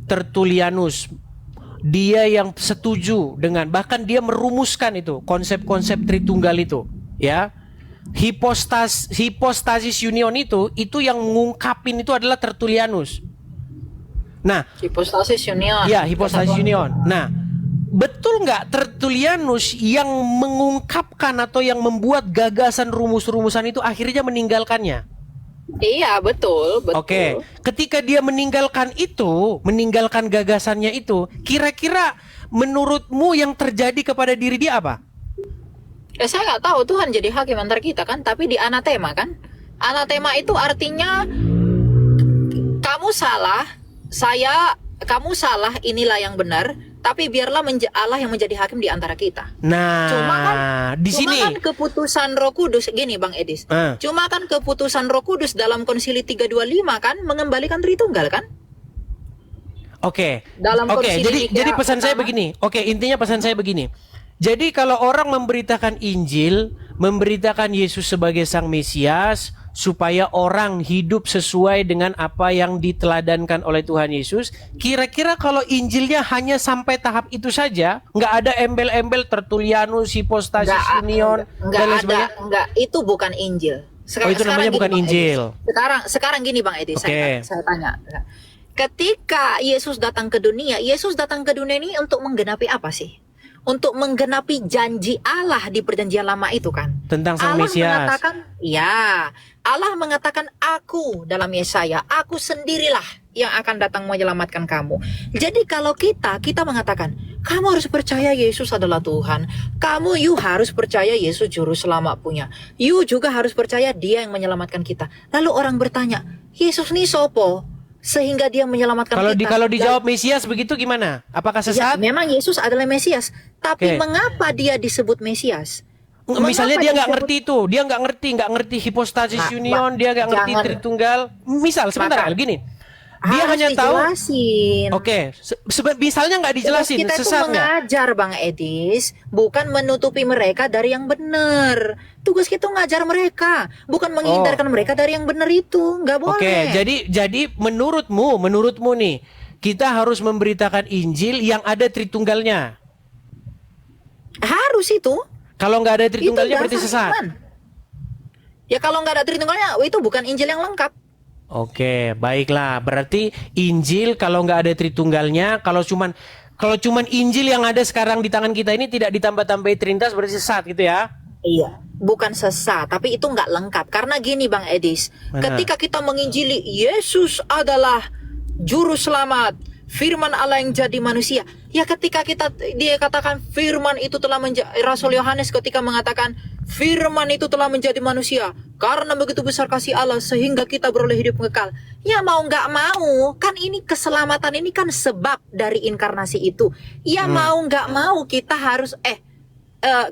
Tertulianus, dia yang setuju dengan, bahkan dia merumuskan itu konsep-konsep Tritunggal itu, ya. Hipostasis union itu yang mengungkapin itu adalah Tertulianus. Nah, hipostasis union. Ya, hipostasis union. Nah, betul nggak Tertulianus yang mengungkapkan atau yang membuat gagasan rumus-rumusan itu akhirnya meninggalkannya? Iya, betul. Oke, ketika dia meninggalkan gagasannya itu, kira-kira menurutmu yang terjadi kepada diri dia apa? Saya nggak tahu, Tuhan jadi hakim antar kita kan, tapi di anatema kan. Anatema itu artinya kamu salah, kamu salah, inilah yang benar, tapi biarlah Allah yang menjadi hakim di antara kita. Nah, di sini kan keputusan Roh Kudus gini Bang Edis. Cuma kan keputusan Roh Kudus dalam Konsili 325 kan mengembalikan Tritunggal kan? Oke, jadi pesan saya begini. Intinya pesan saya begini. Jadi kalau orang memberitakan Injil, memberitakan Yesus sebagai Sang Mesias, supaya orang hidup sesuai dengan apa yang diteladankan oleh Tuhan Yesus, kira-kira kalau Injilnya hanya sampai tahap itu saja, nggak ada embel-embel Tertulianus, hipostasis union, dan lain sebagainya? Enggak, itu bukan Injil. Itu namanya bukan Injil. Sekarang gini Bang Edi, saya tanya. Ketika Yesus datang ke dunia ini untuk menggenapi apa sih? Untuk menggenapi janji Allah di perjanjian lama itu kan. Tentang Sang Mesias. Allah mengatakan aku dalam Yesaya, aku sendirilah yang akan datang menyelamatkan kamu. Jadi kalau kita mengatakan, kamu harus percaya Yesus adalah Tuhan. You harus percaya Yesus juru selamat punya. You juga harus percaya dia yang menyelamatkan kita. Lalu orang bertanya, Yesus nih sopo? Sehingga dia menyelamatkan kita. Kalau dijawab Mesias begitu gimana? Apakah sesat? Ya, memang Yesus adalah Mesias. Tapi mengapa dia disebut Mesias? Misalnya dia nggak ngerti itu, dia nggak ngerti hipostasis union, dia nggak ngerti Tritunggal. Misal sebentar, gini. Dia Harus hanya tahu. dijelasin. Oke, misalnya nggak dijelasin, Kita itu sesat nggak? mengajar Bang Edis, bukan menutupi mereka dari yang benar. Tugas kita ngajar mereka, bukan menghindarkan mereka dari yang benar itu. Nggak boleh. Oke, jadi menurutmu nih, kita harus memberitakan Injil yang ada Tritunggalnya. Harus itu. Kalau nggak ada Tritunggalnya Itu berarti dasar sesat. iman. Ya kalau nggak ada Tritunggalnya, itu bukan Injil yang lengkap. Oke, baiklah. Berarti Injil kalau nggak ada Tritunggalnya, kalau cuman Injil yang ada sekarang di tangan kita ini tidak ditambah-tambahi Trinitas berarti sesat gitu ya? Iya, bukan sesat, tapi itu nggak lengkap. Karena gini Bang Edis, ketika kita menginjili Yesus adalah juru selamat, firman Allah yang jadi manusia. Ya ketika dia katakan firman itu telah menjadi, Rasul Yohanes ketika mengatakan firman itu telah menjadi manusia karena begitu besar kasih Allah sehingga kita beroleh hidup kekal. Ya mau nggak mau, kan ini keselamatan ini kan sebab dari inkarnasi itu. Ya mau nggak mau kita harus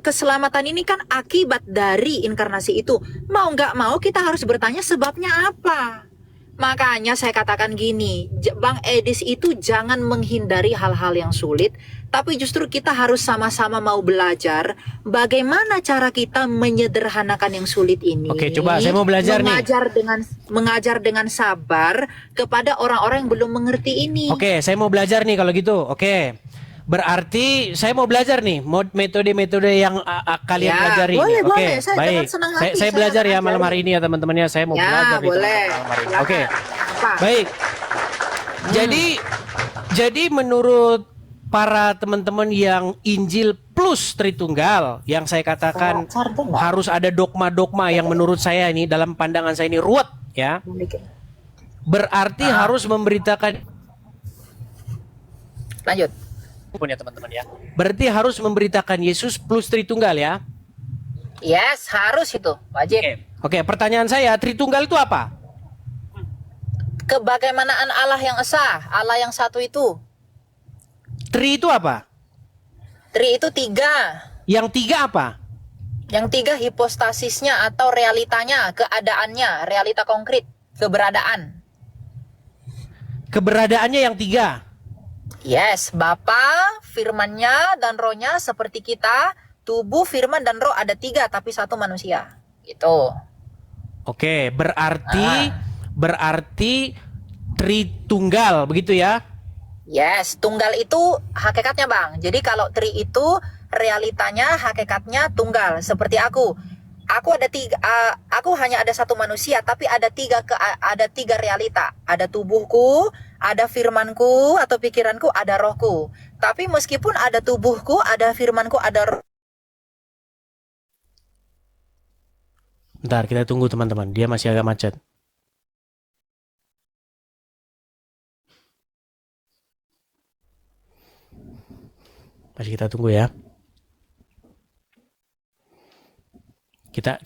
keselamatan ini kan akibat dari inkarnasi itu. Mau nggak mau kita harus bertanya sebabnya apa. Makanya saya katakan gini, Bang Edis itu jangan menghindari hal-hal yang sulit, tapi justru kita harus sama-sama mau belajar bagaimana cara kita menyederhanakan yang sulit ini. Oke, coba saya mau belajar mengajar dengan sabar kepada orang-orang yang belum mengerti ini. Oke, saya mau belajar nih kalau gitu. Oke. Berarti saya mau belajar nih metode-metode yang kalian Ya, pelajari. boleh, Oke, boleh. Saya baik. dengan senang hati, Saya saya belajar akan ya malam ajarin. hari ini ya teman-teman ya. Saya mau Ya, belajar nih, boleh. malam hari ini. Silakan. Oke. Apa? Baik. Jadi menurut para teman-teman yang Injil plus Tritunggal yang saya katakan harus ada dogma-dogma yang menurut saya ini dalam pandangan saya ini ruwet ya. Berarti harus memberitakan Lanjut. punya teman-teman ya. Berarti harus memberitakan Yesus plus Tritunggal ya. Yes, harus itu. Wajib. Oke, pertanyaan saya, Tritunggal itu apa? Kebagaimanaan Allah yang esa, Allah yang satu itu. Tri itu apa? Tri itu tiga. Yang tiga apa? Yang tiga hipostasisnya atau realitanya, keadaannya, realita konkret, keberadaan. Keberadaannya yang tiga. Yes, Bapa, firmannya dan rohnya seperti kita. Tubuh, firman, dan roh ada tiga, tapi satu manusia. Gitu. Oke, berarti Tritunggal, begitu ya? Yes, tunggal itu hakikatnya Bang. Jadi kalau tri itu realitanya, hakikatnya tunggal. Seperti aku. Aku hanya ada satu manusia, tapi ada tiga realita. Ada tubuhku, ada firmanku atau pikiranku, ada rohku. Tapi meskipun ada tubuhku, ada firmanku, ada roh. Bentar, kita tunggu teman-teman. Dia masih agak macet. Masih kita tunggu ya.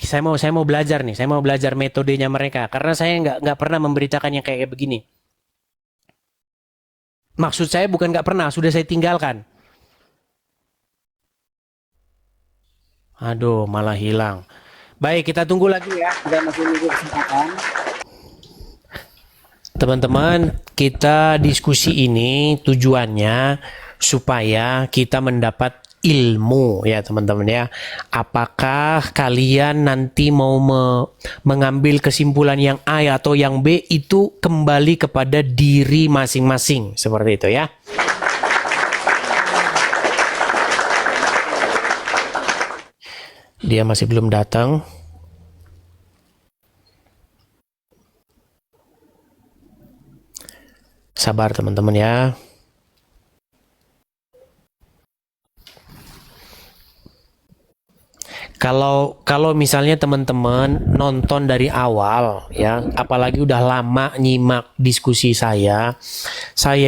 Saya mau belajar nih. Saya mau belajar metodenya mereka karena saya nggak pernah memberitakan yang kayak begini. Maksud saya bukan nggak pernah, sudah saya tinggalkan. Aduh, malah hilang. Baik, kita tunggu lagi ya. Kita masih nunggu kesempatan. Teman-teman, kita diskusi ini tujuannya supaya kita mendapat ilmu ya teman-teman ya. Apakah kalian nanti mau mengambil kesimpulan yang A atau yang B itu kembali kepada diri masing-masing seperti itu ya. Dia masih belum datang. Sabar teman-teman ya. Kalau misalnya teman-teman nonton dari awal ya, apalagi udah lama nyimak diskusi saya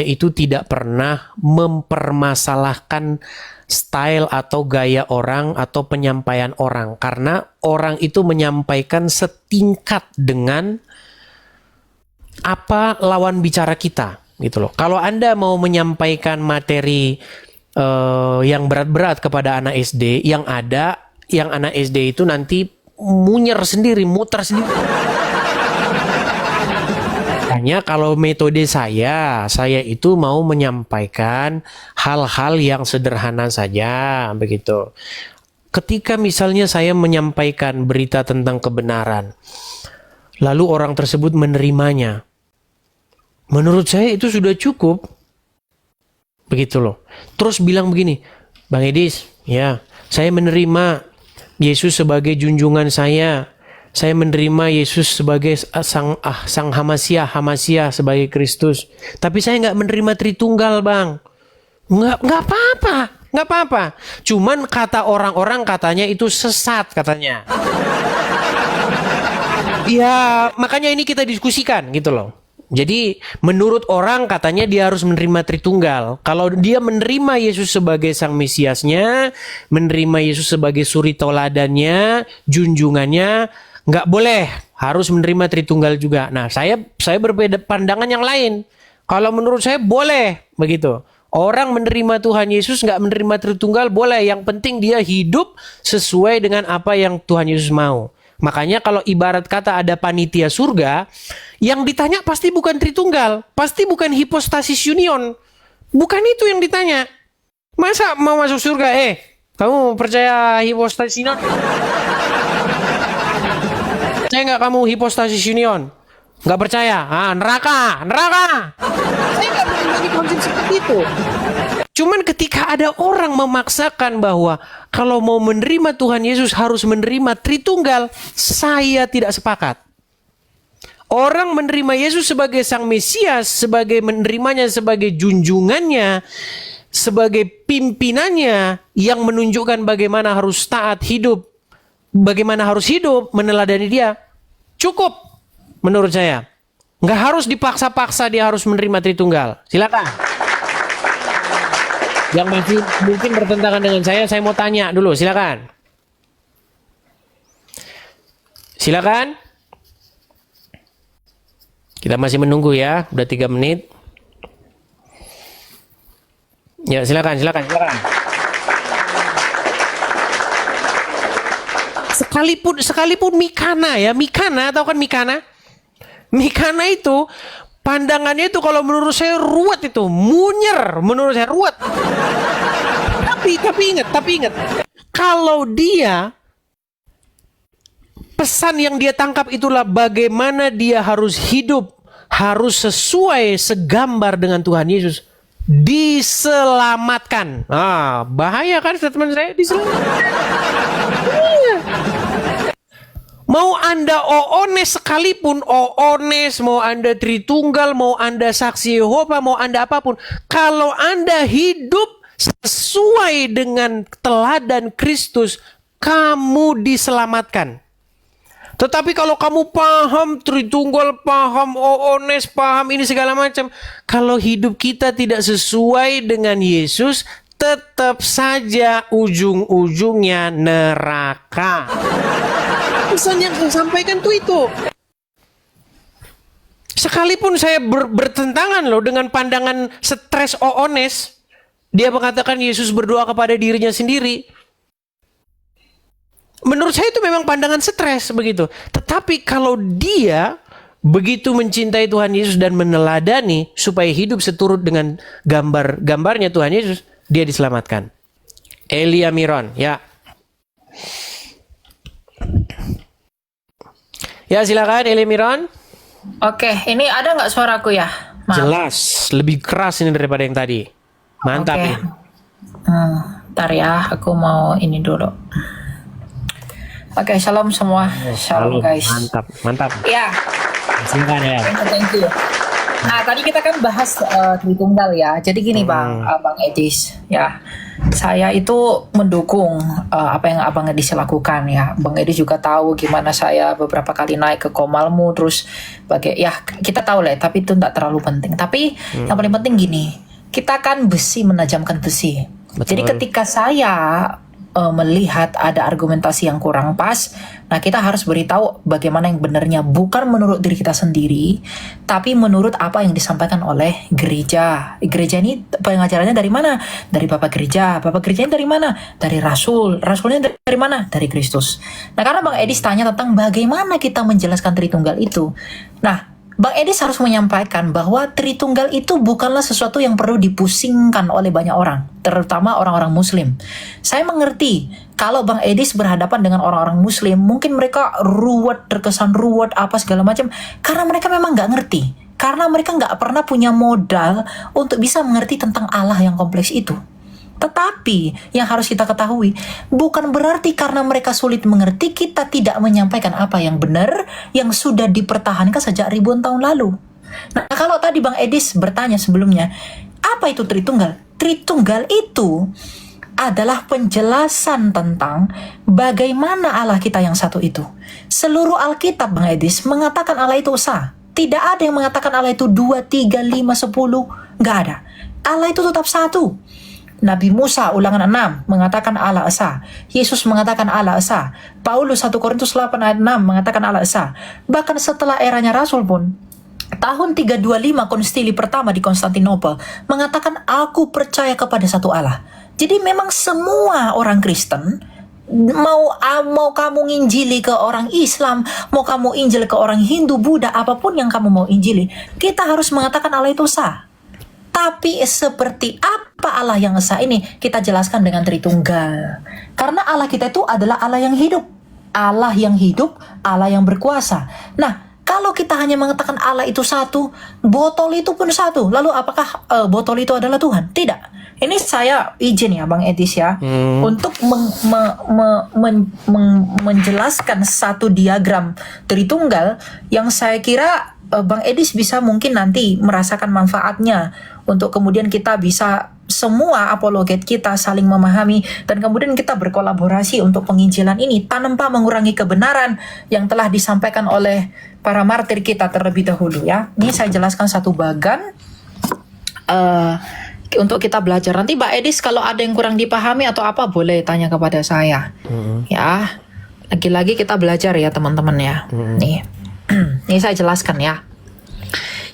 itu tidak pernah mempermasalahkan style atau gaya orang atau penyampaian orang karena orang itu menyampaikan setingkat dengan apa lawan bicara kita gitu loh. Kalau Anda mau menyampaikan materi yang berat-berat kepada anak SD, yang anak SD itu nanti muter sendiri. Makanya kalau metode saya itu mau menyampaikan hal-hal yang sederhana saja, begitu. Ketika misalnya saya menyampaikan berita tentang kebenaran, lalu orang tersebut menerimanya, menurut saya itu sudah cukup. Begitu loh. Terus bilang begini, Bang Edis, ya, saya menerima Yesus sebagai junjungan saya. Saya menerima Yesus sebagai sang Hamasiah sebagai Kristus. Tapi saya nggak menerima Tritunggal, Bang. Nggak apa-apa. Cuman kata orang-orang katanya itu sesat katanya. Ya, makanya ini kita diskusikan gitu loh. Jadi menurut orang katanya dia harus menerima Tritunggal. Kalau dia menerima Yesus sebagai sang Mesiasnya, menerima Yesus sebagai suri toladannya, junjungannya, nggak boleh, harus menerima Tritunggal juga. Nah, saya berbeda pandangan yang lain. Kalau menurut saya boleh begitu. Orang menerima Tuhan Yesus nggak menerima Tritunggal boleh. Yang penting dia hidup sesuai dengan apa yang Tuhan Yesus mau. Makanya kalau ibarat kata ada panitia surga, yang ditanya pasti bukan Tritunggal, pasti bukan hipostasis union. Bukan itu yang ditanya. Masa mau masuk surga, kamu percaya hipostasis union? Percaya nggak kamu hipostasis union? Nggak percaya? Neraka. Saya nggak berbagi konsep seperti itu. Cuman ketika ada orang memaksakan bahwa kalau mau menerima Tuhan Yesus harus menerima Tritunggal, saya tidak sepakat. Orang menerima Yesus sebagai sang Mesias, sebagai menerimanya sebagai junjungannya, sebagai pimpinannya yang menunjukkan bagaimana harus taat hidup, bagaimana harus hidup, meneladani dia. Cukup menurut saya. Nggak harus dipaksa-paksa dia harus menerima Tritunggal. Silakan. Yang masih mungkin bertentangan dengan saya mau tanya dulu, silakan. Silakan. Kita masih menunggu ya, udah 3 menit. Ya, silakan. Sekalipun Mikana, tahu kan Mikana? Mikana itu pandangannya itu kalau menurut saya ruwet itu, munyer menurut saya ruwet. Tapi ingat, kalau dia pesan yang dia tangkap itulah bagaimana dia harus hidup, harus sesuai segambar dengan Tuhan Yesus, diselamatkan. Bahaya kan statement saya, diselamatkan. Iya. Mau Anda Oones sekalipun, Oones, mau Anda Tritunggal, mau Anda Saksi Yehova, mau Anda apapun, kalau Anda hidup sesuai dengan teladan Kristus, kamu diselamatkan. Tetapi kalau kamu paham Tritunggal, paham Oones, paham ini segala macam, kalau hidup kita tidak sesuai dengan Yesus, tetap saja ujung-ujungnya neraka. Pesan yang saya sampaikan tuh itu. Sekalipun saya bertentangan loh dengan pandangan stres Oones, dia mengatakan Yesus berdoa kepada dirinya sendiri. Menurut saya itu memang pandangan stres begitu. Tetapi kalau dia begitu mencintai Tuhan Yesus dan meneladani supaya hidup seturut dengan gambarnya Tuhan Yesus, dia diselamatkan. Elia Miron, ya. Ya silakan Elia Miron. Oke, ini ada nggak suaraku ya? Maaf. Jelas, lebih keras ini daripada yang tadi. Mantap Oke. ya. Ntar ya, aku mau ini dulu. Oke, shalom semua. Shalom guys. Mantap. Ya. Silakan ya. Thank you. Nah, tadi kita kan bahas Tritunggal ya. Jadi gini Bang Edis, ya. Saya itu mendukung apa yang Abang Edis lakukan ya. Bang Edis juga tahu gimana saya beberapa kali naik ke Komalmu, terus kita tahu lah, tapi itu tidak terlalu penting. Tapi yang paling penting gini, kita kan besi menajamkan besi. Betul. Jadi ketika saya melihat ada argumentasi yang kurang pas, nah kita harus beritahu bagaimana yang benarnya, bukan menurut diri kita sendiri, tapi menurut apa yang disampaikan oleh gereja. Gereja ini pengajarannya dari mana? Dari Bapak Gereja. Bapak Gerejanya dari mana? Dari Rasul. Rasulnya dari mana? Dari Kristus. Nah, karena Bang Edis tanya tentang bagaimana kita menjelaskan Tritunggal itu. Nah, Bang Edis harus menyampaikan bahwa Tritunggal itu bukanlah sesuatu yang perlu dipusingkan oleh banyak orang, terutama orang-orang Muslim. Saya mengerti kalau Bang Edis berhadapan dengan orang-orang Muslim, mungkin mereka ruwet, terkesan ruwet, apa segala macam, karena mereka memang nggak ngerti. Karena mereka nggak pernah punya modal untuk bisa mengerti tentang Allah yang kompleks itu. Tetapi yang harus kita ketahui, bukan berarti karena mereka sulit mengerti, kita tidak menyampaikan apa yang benar, yang sudah dipertahankan sejak ribuan tahun lalu. Nah, kalau tadi Bang Edis bertanya sebelumnya, apa itu Tritunggal? Tritunggal itu adalah penjelasan tentang bagaimana Allah kita yang satu itu. Seluruh Alkitab, Bang Edis, mengatakan Allah itu esa. Tidak ada yang mengatakan Allah itu 2, 3, 5, 10. Nggak ada. Allah itu tetap satu. Nabi Musa ulangan 6 mengatakan Allah esa. Yesus mengatakan Allah esa. Paulus 1 Korintus 8 ayat 6 mengatakan Allah esa. Bahkan setelah eranya Rasul pun, tahun 325 konsili pertama di Konstantinopel mengatakan aku percaya kepada satu Allah. Jadi memang semua orang Kristen, mau kamu nginjili ke orang Islam, mau kamu injil ke orang Hindu, Buddha, apapun yang kamu mau injili, kita harus mengatakan Allah itu esa. Tapi seperti apa Allah yang esa ini? Kita jelaskan dengan Tritunggal. Karena Allah kita itu adalah Allah yang hidup. Allah yang hidup, Allah yang berkuasa. Nah, kalau kita hanya mengatakan Allah itu satu, botol itu pun satu. Lalu apakah botol itu adalah Tuhan? Tidak. Ini saya izin ya Bang Edis ya, untuk menjelaskan satu diagram Tritunggal yang saya kira Bang Edis bisa mungkin nanti merasakan manfaatnya untuk kemudian kita bisa semua apologet kita saling memahami dan kemudian kita berkolaborasi untuk penginjilan ini tanpa mengurangi kebenaran yang telah disampaikan oleh para martir kita terlebih dahulu ya. Ini saya jelaskan satu bagan untuk kita belajar. Nanti Mbak Edis kalau ada yang kurang dipahami atau apa boleh tanya kepada saya. Ya, lagi-lagi kita belajar ya teman-teman ya. Nih, ini saya jelaskan ya.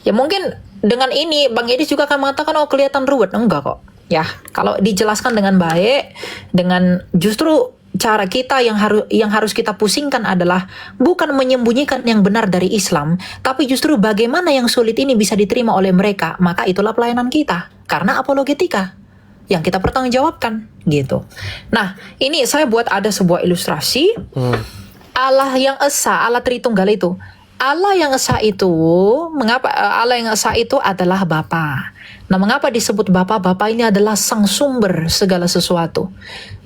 Ya mungkin dengan ini Bang Edis juga akan mengatakan oh kelihatan ruwet. Enggak kok. Ya, kalau dijelaskan dengan baik, dengan justru cara kita yang harus kita pusingkan adalah bukan menyembunyikan yang benar dari Islam, tapi justru bagaimana yang sulit ini bisa diterima oleh mereka. Maka itulah pelayanan kita, karena apologetika yang kita pertanggungjawabkan gitu. Nah, ini saya buat ada sebuah ilustrasi. Allah yang esa, Allah Tritunggal itu. Allah yang esa itu, mengapa Allah yang esa itu adalah Bapa. Nah, mengapa disebut Bapa? Bapa ini adalah sang sumber segala sesuatu.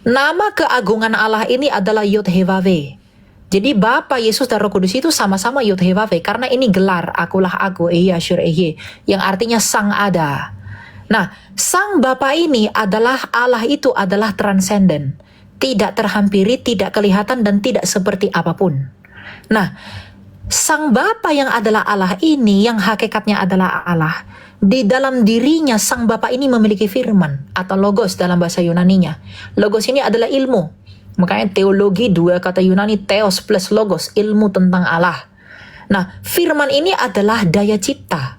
Nama keagungan Allah ini adalah Yod-Heh-Vav-He. Jadi Bapa, Yesus, dan Roh Kudus itu sama-sama Yod-Heh-Vav-He. Karena ini gelar, akulah aku, Ehyeh Asyur Ehyeh, yang artinya sang ada. Nah, sang Bapa ini adalah Allah itu adalah transenden. Tidak terhampiri, tidak kelihatan, dan tidak seperti apapun. Nah, sang Bapa yang adalah Allah ini, yang hakikatnya adalah Allah, di dalam dirinya sang Bapa ini memiliki firman atau logos dalam bahasa Yunaninya. Logos ini adalah ilmu. Makanya teologi dua kata Yunani theos plus logos, ilmu tentang Allah. Nah, firman ini adalah daya cipta,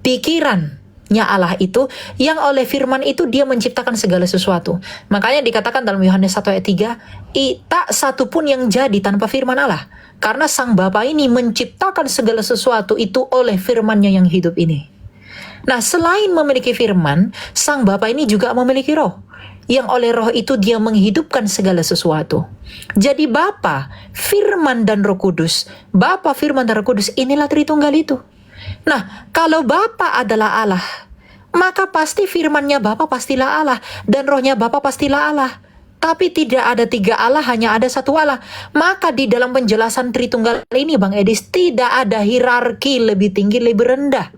pikirannya Allah itu, yang oleh firman itu dia menciptakan segala sesuatu. Makanya dikatakan dalam Yohanes 1 ayat 3, tak satu pun yang jadi tanpa firman Allah. Karena sang Bapa ini menciptakan segala sesuatu itu oleh firman-Nya yang hidup ini. Nah, selain memiliki firman, sang Bapa ini juga memiliki roh. Yang oleh roh itu dia menghidupkan segala sesuatu. Jadi Bapa, firman, dan Roh Kudus. Bapa, firman, dan Roh Kudus, inilah Tritunggal itu. Nah, kalau Bapa adalah Allah, maka pasti firman-Nya Bapa pastilah Allah, dan rohnya Bapa pastilah Allah. Tapi tidak ada tiga Allah, hanya ada satu Allah. Maka di dalam penjelasan Tritunggal ini Bang Edis, tidak ada hierarki lebih tinggi, lebih rendah.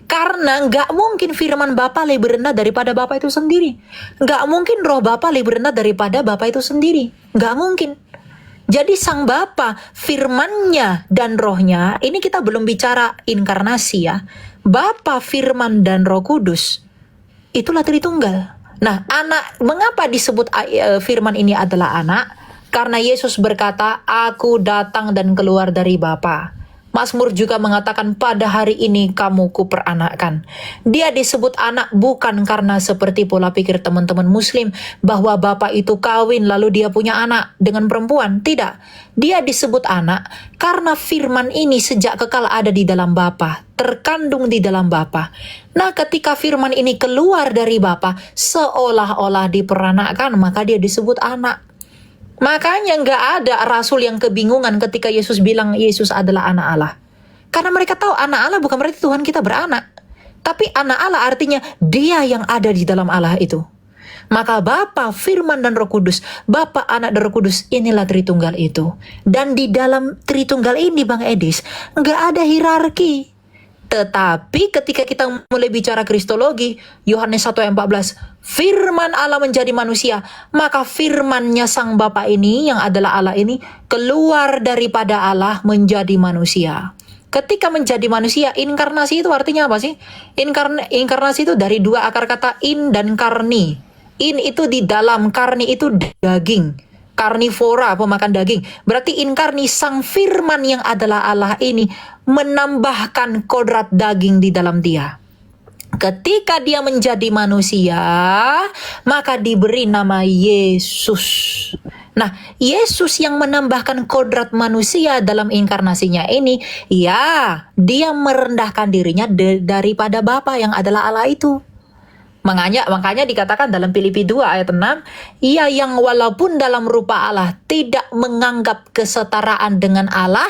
Karena nggak mungkin firman Bapa lebih rendah daripada Bapa itu sendiri. Nggak mungkin roh Bapa lebih rendah daripada Bapa itu sendiri. Nggak mungkin. Jadi sang Bapa, firman-Nya dan rohnya, ini kita belum bicara inkarnasi ya. Bapa, firman, dan Roh Kudus, itulah Tritunggal. Nah, anak, mengapa disebut firman ini adalah anak? Karena Yesus berkata, aku datang dan keluar dari Bapa. Mazmur juga mengatakan, pada hari ini kamu kuperanakkan. Dia disebut anak bukan karena seperti pola pikir teman-teman muslim bahwa bapak itu kawin lalu dia punya anak dengan perempuan. Tidak. Dia disebut anak karena firman ini sejak kekal ada di dalam bapa, terkandung di dalam bapa. Nah, ketika firman ini keluar dari bapa, seolah-olah diperanakkan, maka dia disebut anak. Makanya nggak ada rasul yang kebingungan ketika Yesus bilang Yesus adalah anak Allah. Karena mereka tahu anak Allah bukan berarti Tuhan kita beranak. Tapi anak Allah artinya dia yang ada di dalam Allah itu. Maka Bapa, Firman, dan Roh Kudus, Bapa, Anak, dan Roh Kudus, inilah Tritunggal itu. Dan di dalam Tritunggal ini, Bang Edis, nggak ada hierarki. Tetapi ketika kita mulai bicara kristologi, Yohanes 1 ayat 14, firman Allah menjadi manusia, maka firmannya sang Bapa ini, yang adalah Allah ini, keluar daripada Allah menjadi manusia. Ketika menjadi manusia, inkarnasi itu artinya apa sih? Inkarnasi itu dari dua akar kata in dan karni. In itu di dalam, karni itu daging. Karnivora, pemakan daging. Berarti inkarni, sang firman yang adalah Allah ini menambahkan kodrat daging di dalam dia. Ketika dia menjadi manusia, maka diberi nama Yesus. Nah, Yesus yang menambahkan kodrat manusia dalam inkarnasinya ini, ya, dia merendahkan dirinya daripada Bapa yang adalah Allah itu. Makanya dikatakan dalam Filipi 2 ayat 6, ia yang walaupun dalam rupa Allah tidak menganggap kesetaraan dengan Allah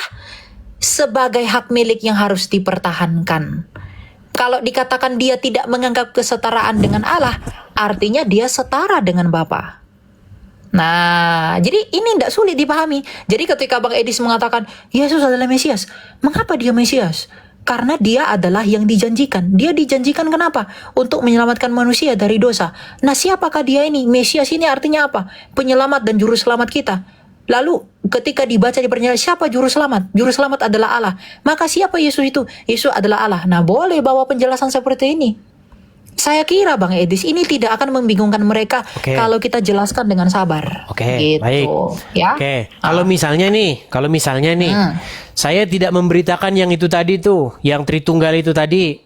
sebagai hak milik yang harus dipertahankan. Kalau dikatakan dia tidak menganggap kesetaraan dengan Allah, artinya dia setara dengan Bapa. Nah, jadi ini tidak sulit dipahami. Jadi ketika Bang Edis mengatakan Yesus adalah Mesias, mengapa dia Mesias? Karena dia adalah yang dijanjikan. Dia dijanjikan kenapa? Untuk menyelamatkan manusia dari dosa. Nah, siapakah dia ini? Mesias ini artinya apa? Penyelamat dan juru selamat kita. Lalu ketika dibaca di pernyataan, siapa juru selamat? Juru selamat adalah Allah. Maka siapa Yesus itu? Yesus adalah Allah. Nah, boleh bawa penjelasan seperti ini. Saya kira Bang Edis ini tidak akan membingungkan mereka kalau kita jelaskan dengan sabar. Gitu. Baik. Ya. Kalau misalnya nih, saya tidak memberitakan yang itu tadi tuh, yang Tritunggal itu tadi.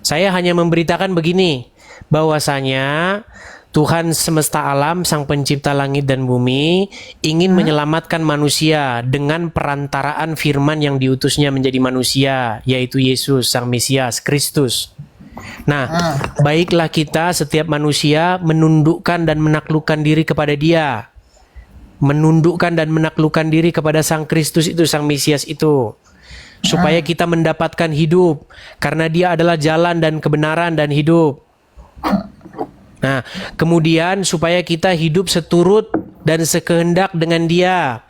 Saya hanya memberitakan begini, bahwasanya Tuhan semesta alam, Sang Pencipta langit dan bumi, ingin menyelamatkan manusia dengan perantaraan firman yang diutusnya menjadi manusia, yaitu Yesus, Sang Mesias, Kristus. Nah, baiklah kita setiap manusia menundukkan dan menaklukkan diri kepada Dia. Menundukkan dan menaklukkan diri kepada Sang Kristus itu, Sang Mesias itu. Supaya kita mendapatkan hidup. Karena Dia adalah jalan dan kebenaran dan hidup. Nah, kemudian supaya kita hidup seturut dan sekehendak dengan Dia.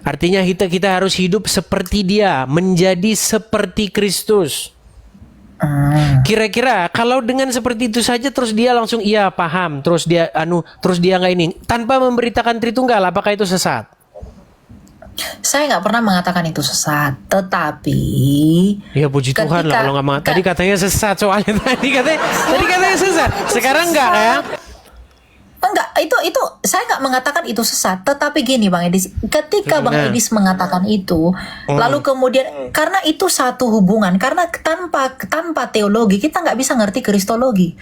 Artinya kita harus hidup seperti Dia, menjadi seperti Kristus. Kira-kira kalau dengan seperti itu saja terus dia langsung iya paham, terus dia nggak ini, tanpa memberitakan Tritunggal, apakah itu sesat? Saya nggak pernah mengatakan itu sesat, tetapi ya puji Tuhan lah kalau nggak tadi katanya sesat soalnya tadi katanya sesat, sekarang enggak ya? Enggak, itu saya nggak mengatakan itu sesat, tetapi gini Bang Edis, ketika Bang Edis mengatakan itu, lalu kemudian karena itu satu hubungan, karena tanpa teologi kita nggak bisa ngerti kristologi.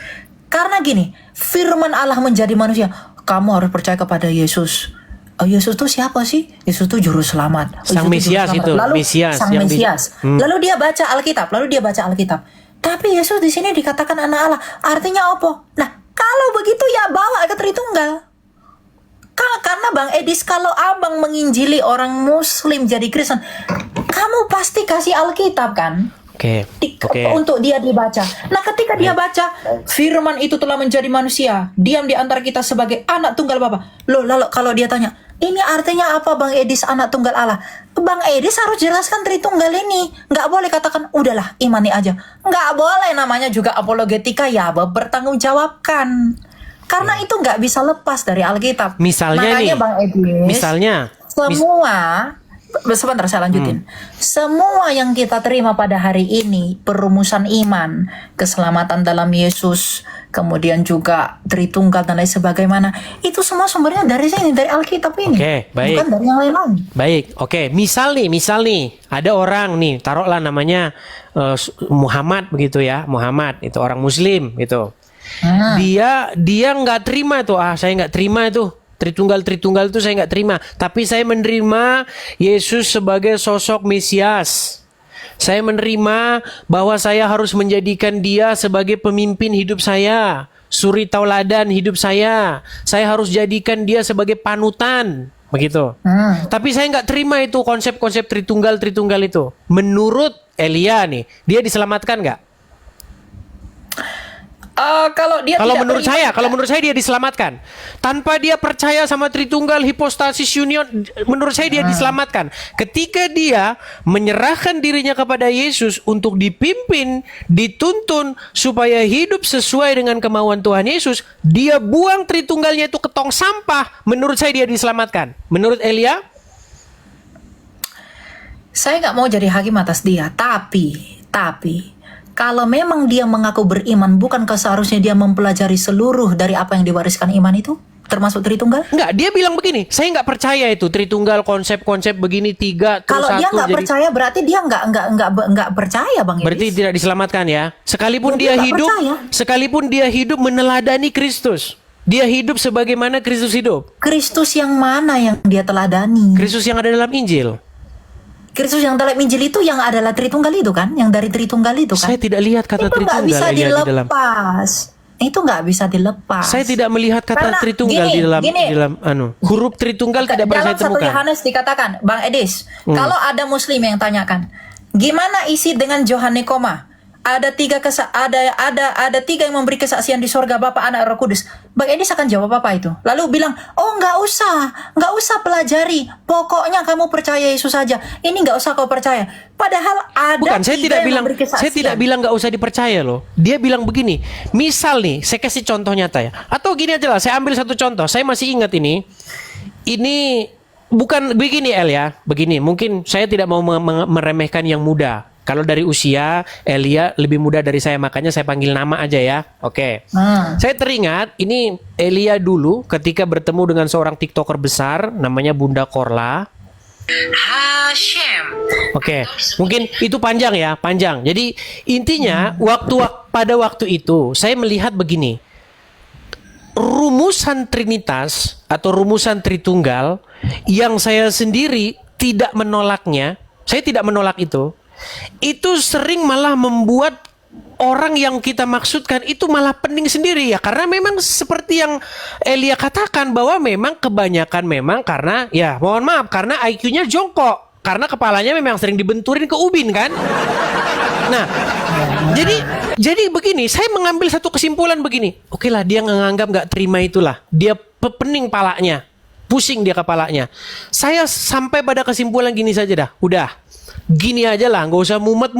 Karena gini, firman Allah menjadi manusia, kamu harus percaya kepada Yesus. Yesus itu siapa sih? Yesus itu juru selamat. Sang Mesias itu, lalu Mesias, Sang Mesias. Lalu dia baca Alkitab, Tapi Yesus di sini dikatakan anak Allah, artinya apa? Nah, kalau begitu ya bawa ke Tritunggal. Karena Bang Edis, kalau abang menginjili orang Muslim jadi Kristen, kamu pasti kasih Alkitab kan? Untuk dia dibaca. Nah, ketika dia baca, firman itu telah menjadi manusia, diam di antara kita sebagai anak tunggal Bapa. Lalu kalau dia tanya, ini artinya apa Bang Edis anak tunggal Allah? Bang Edis harus jelaskan Tritunggal ini. Nggak boleh katakan, udahlah imani aja. Nggak boleh, namanya juga apologetika ya, bertanggung jawabkan. Karena itu nggak bisa lepas dari Alkitab. Misalnya makanya nih, Bang Edis, misalnya Sebentar saya lanjutin. Semua yang kita terima pada hari ini, perumusan iman, keselamatan dalam Yesus, kemudian juga Tritunggal dan lain sebagaimana, itu semua sumbernya dari sini, dari Alkitab ini. Oke, baik. Bukan dari yang lain-lain. Baik, oke. Misal nih, ada orang nih, taruhlah namanya Muhammad begitu ya, Muhammad itu orang Muslim gitu. Dia nggak terima tuh, saya nggak terima itu. Tritunggal itu saya nggak terima. Tapi saya menerima Yesus sebagai sosok Mesias. Saya menerima bahwa saya harus menjadikan dia sebagai pemimpin hidup saya, suri tauladan hidup saya. Saya harus jadikan dia sebagai panutan, begitu. Tapi saya nggak terima itu konsep-konsep Tritunggal itu. Menurut Elia nih, dia diselamatkan nggak? Kalau menurut saya dia diselamatkan. Tanpa dia percaya sama Tritunggal, hipostasis union, menurut saya dia diselamatkan. Ketika dia menyerahkan dirinya kepada Yesus untuk dipimpin, dituntun supaya hidup sesuai dengan kemauan Tuhan Yesus, dia buang Tritunggalnya itu ke tong sampah. Menurut saya dia diselamatkan. Menurut Elia? Saya nggak mau jadi hakim atas dia, tapi kalau memang dia mengaku beriman, bukankah seharusnya dia mempelajari seluruh dari apa yang diwariskan iman itu, termasuk Tritunggal? Enggak, dia bilang begini, saya nggak percaya itu Tritunggal, konsep-konsep begini 3 terus 1. Kalau dia nggak percaya, berarti dia nggak percaya, Bang Edis. Berarti tidak diselamatkan ya. Sekalipun dia hidup meneladani Kristus. Dia hidup sebagaimana Kristus hidup. Kristus yang mana yang dia teladani? Kristus yang ada dalam Injil. Kristus yang dalam Injil itu yang adalah Tritunggal itu kan, yang dari Tritunggal itu kan. Saya tidak lihat kata itu Tritunggal bisa di dalam. Itu nggak bisa dilepas. Saya tidak melihat kata Karena Tritunggal di dalam huruf Tritunggal tidak pernah saya temukan. Dalam 1 Yohanes dikatakan, Bang Edis, kalau ada Muslim yang tanyakan, gimana isi dengan Johane Koma? Ada tiga yang memberi kesaksian di sorga, Bapa, Anak, Roh Kudus. Bang Edis akan jawab apa itu? Lalu bilang, nggak usah pelajari. Pokoknya kamu percaya Yesus saja. Ini nggak usah kau percaya. Padahal ada Bukan, saya tiga yang memberi kesaksian. saya tidak bilang nggak usah dipercaya loh. Dia bilang begini, misal nih, saya kasih contoh nyata ya. Atau gini aja lah, saya ambil satu contoh. Saya masih ingat ini bukan begini El ya. Begini, mungkin saya tidak mau meremehkan yang muda. Kalau dari usia, Elia lebih muda dari saya, makanya saya panggil nama aja ya. Oke. Saya teringat, ini Elia dulu ketika bertemu dengan seorang TikToker besar, namanya Bunda Korla. Oke, mungkin itu panjang ya, panjang. Jadi intinya, pada waktu itu, saya melihat begini. Rumusan Trinitas atau rumusan Tritunggal yang saya sendiri tidak menolaknya, saya tidak menolak itu sering malah membuat orang yang kita maksudkan itu malah pening sendiri ya, karena memang seperti yang Elia katakan bahwa memang kebanyakan memang karena ya mohon maaf karena IQ-nya jongkok, karena kepalanya memang sering dibenturin ke ubin kan. Nah, jadi begini, saya mengambil satu kesimpulan begini. Oke lah, dia nganggap nggak terima itulah, dia pening palanya, pusing dia kepalanya. Saya sampai pada kesimpulan gini saja dah, udah. Gini aja lah, nggak usah mumet.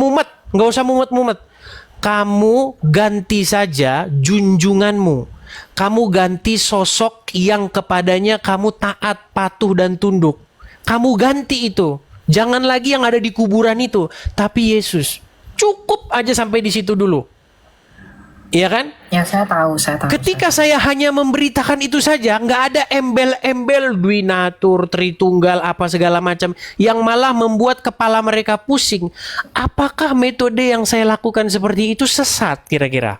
Kamu ganti saja junjunganmu. Kamu ganti sosok yang kepadanya kamu taat, patuh dan tunduk. Kamu ganti itu. Jangan lagi yang ada di kuburan itu, tapi Yesus. Cukup aja sampai di situ dulu. Iya kan? Ya, saya tahu. Ketika saya hanya memberitakan itu saja, nggak ada embel-embel Dwinatur, Tritunggal, apa segala macam, yang malah membuat kepala mereka pusing. Apakah metode yang saya lakukan seperti itu sesat kira-kira?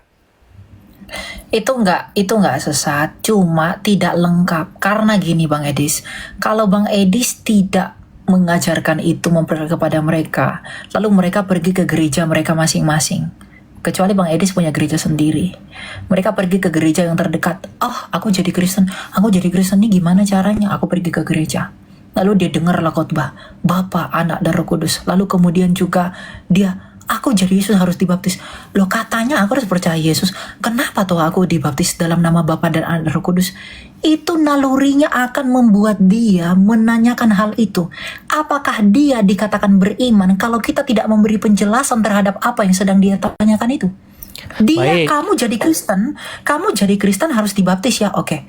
Itu nggak sesat, cuma tidak lengkap. Karena gini Bang Edis, kalau Bang Edis tidak mengajarkan itu kepada mereka, lalu mereka pergi ke gereja mereka masing-masing. Kecuali Bang Edis punya gereja sendiri. Mereka pergi ke gereja yang terdekat. Aku jadi Kristen nih gimana caranya? Aku pergi ke gereja. Lalu dia dengarlah khotbah Bapa, Anak, dan Roh Kudus. Lalu kemudian juga aku jadi Yesus harus dibaptis. Loh, katanya aku harus percaya Yesus. Kenapa tuh aku dibaptis dalam nama Bapa dan Anak dan Roh Kudus? Itu nalurinya akan membuat dia menanyakan hal itu. Apakah dia dikatakan beriman kalau kita tidak memberi penjelasan terhadap apa yang sedang dia tanyakan itu? Kamu jadi Kristen harus dibaptis ya, oke.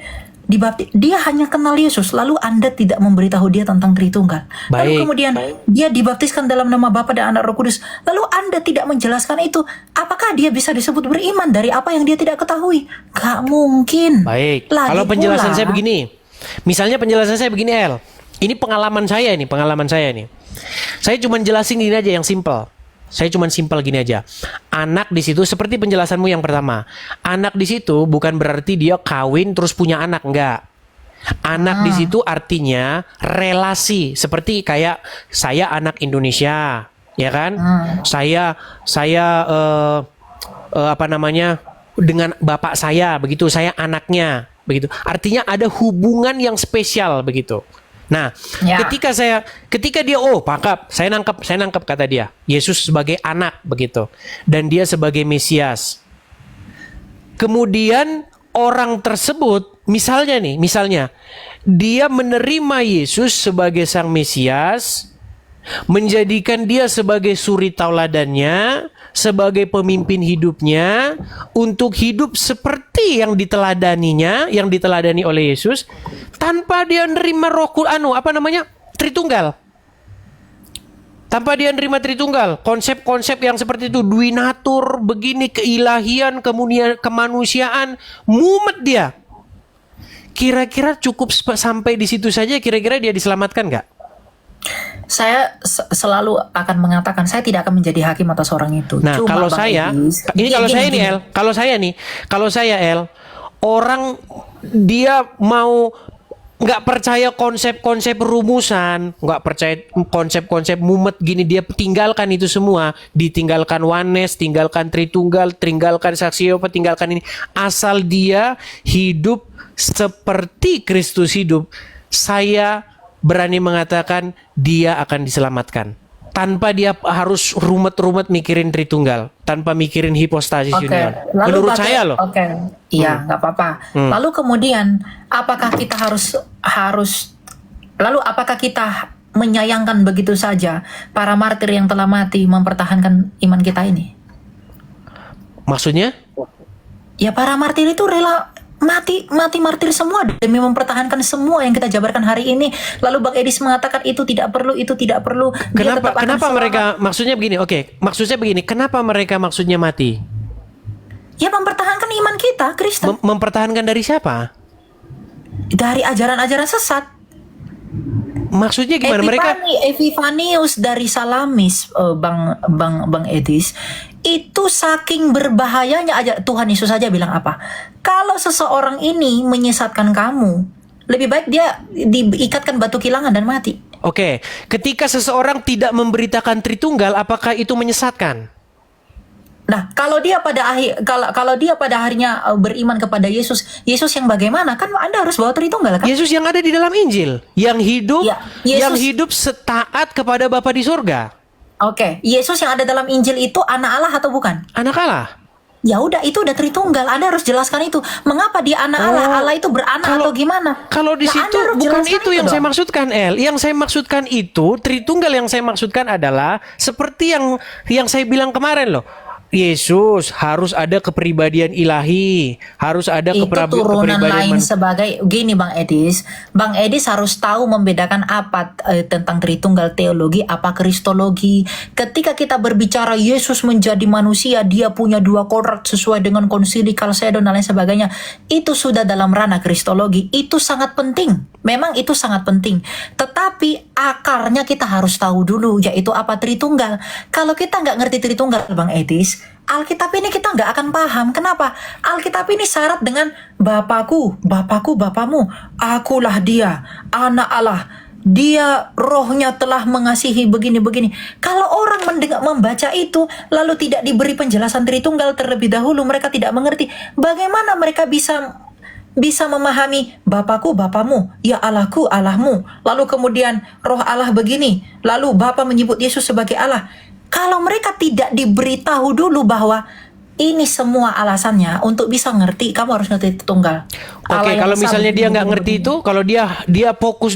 dibaptis, dia hanya kenal Yesus, lalu Anda tidak memberitahu dia tentang Tritunggal. Lalu Baik. kemudian dia dibaptiskan dalam nama Bapa dan Anak Roh Kudus, lalu Anda tidak menjelaskan itu, apakah dia bisa disebut beriman dari apa yang dia tidak ketahui? Gak mungkin. Baik. Lagi Kalau penjelasan pula, saya begini. Misalnya penjelasan saya begini, El. Ini pengalaman saya nih. Saya cuma jelasin gini aja yang simple. Saya cuma simpel gini aja. Anak di situ seperti penjelasanmu yang pertama. Anak di situ bukan berarti dia kawin terus punya anak, enggak. Anak di situ artinya relasi, seperti kayak saya anak Indonesia, ya kan? Saya apa namanya? Dengan bapak saya begitu, saya anaknya begitu. Artinya ada hubungan yang spesial begitu. Nah, Ya. ketika dia pakap, saya nangkep kata dia, Yesus sebagai anak begitu, dan dia sebagai Mesias. Kemudian orang tersebut, misalnya dia menerima Yesus sebagai sang Mesias, menjadikan dia sebagai suri tauladannya, sebagai pemimpin hidupnya, untuk hidup seperti yang diteladani oleh Yesus, tanpa dia nerima Tritunggal. Tanpa dia nerima Tritunggal, konsep-konsep yang seperti itu, duinatur, begini, keilahian, kemudian kemanusiaan, mumet dia. Kira-kira cukup sampai di situ saja, kira-kira dia diselamatkan nggak? Saya selalu akan mengatakan saya tidak akan menjadi hakim atas orang itu. Nah, Cuma kalau Bang saya, Edis, kalau saya orang dia mau nggak percaya konsep-konsep rumusan, nggak percaya konsep-konsep mumet gini, dia tinggalkan itu semua, ditinggalkan oneness, tinggalkan Tritunggal, tinggalkan saksi Yehova, tinggalkan ini, asal dia hidup seperti Kristus hidup, saya berani mengatakan dia akan diselamatkan. Tanpa dia harus rumet-rumet mikirin Tritunggal, tanpa mikirin hipostasis union. Menurut saya loh. Iya, nggak apa-apa. Lalu kemudian, apakah kita apakah kita menyayangkan begitu saja para martir yang telah mati mempertahankan iman kita ini? Maksudnya? Ya, para martir itu rela mati martir semua demi mempertahankan semua yang kita jabarkan hari ini. Lalu Bang Edis mengatakan itu tidak perlu. Dia tetap akan Kenapa selamat. mereka maksudnya begini? Maksudnya begini. Kenapa mereka maksudnya mati? Ya, mempertahankan iman kita, Kristen. Mempertahankan dari siapa? Dari ajaran-ajaran sesat. Maksudnya gimana? Epifanius dari Salamis, Bang Edis, itu saking berbahayanya aja. Tuhan Yesus saja bilang apa? Kalau seseorang ini menyesatkan kamu, lebih baik dia diikatkan batu kilangan dan mati. Oke, ketika seseorang tidak memberitakan Tritunggal, apakah itu menyesatkan? Nah, kalau dia pada akhirnya beriman kepada Yesus yang bagaimana? Kan Anda harus bawa Tritunggal kan? Yesus yang ada di dalam Injil, yang hidup, Ya, yang Yesus. hidup setaat kepada Bapa di surga. Oke, Yesus yang ada dalam Injil itu anak Allah atau bukan? Anak Allah. Ya udah, itu udah Tritunggal. Anda harus jelaskan itu. Mengapa dia anak Allah? Allah itu beranak atau gimana? Kalau di Nah, situ Anda harus bukan jelaskan itu yang dong. saya maksudkan, El. Yang saya maksudkan itu Tritunggal, yang saya maksudkan adalah seperti yang saya bilang kemarin loh. Yesus harus ada kepribadian ilahi, harus ada Itu turunan lain sebagai gini, Bang Edis. Bang Edis harus tahu membedakan apa tentang Tritunggal teologi, apa kristologi. Ketika kita berbicara Yesus menjadi manusia, dia punya dua kodrat sesuai dengan konsili Kalsedon dan lain sebagainya. Itu sudah dalam ranah kristologi. Itu sangat penting. Memang itu sangat penting. Tetapi akarnya kita harus tahu dulu, yaitu apa Tritunggal. Kalau kita nggak ngerti Tritunggal, Bang Edis, Alkitab ini kita nggak akan paham. Kenapa? Alkitab ini syarat dengan Bapakku, Bapamu, akulah dia, anak Allah. Dia rohnya telah mengasihi begini-begini. Kalau orang membaca itu, lalu tidak diberi penjelasan Tritunggal terlebih dahulu, mereka tidak mengerti. Bagaimana mereka bisa memahami Bapakku, Bapamu, ya Allahku, Allahmu. Lalu kemudian roh Allah begini. Lalu Bapa menyebut Yesus sebagai Allah. Kalau mereka tidak diberitahu dulu bahwa ini semua alasannya untuk bisa ngerti, kamu harus ngerti Tritunggal. Allah yang kalau esa misalnya dia nggak ngerti begini. itu, kalau dia fokus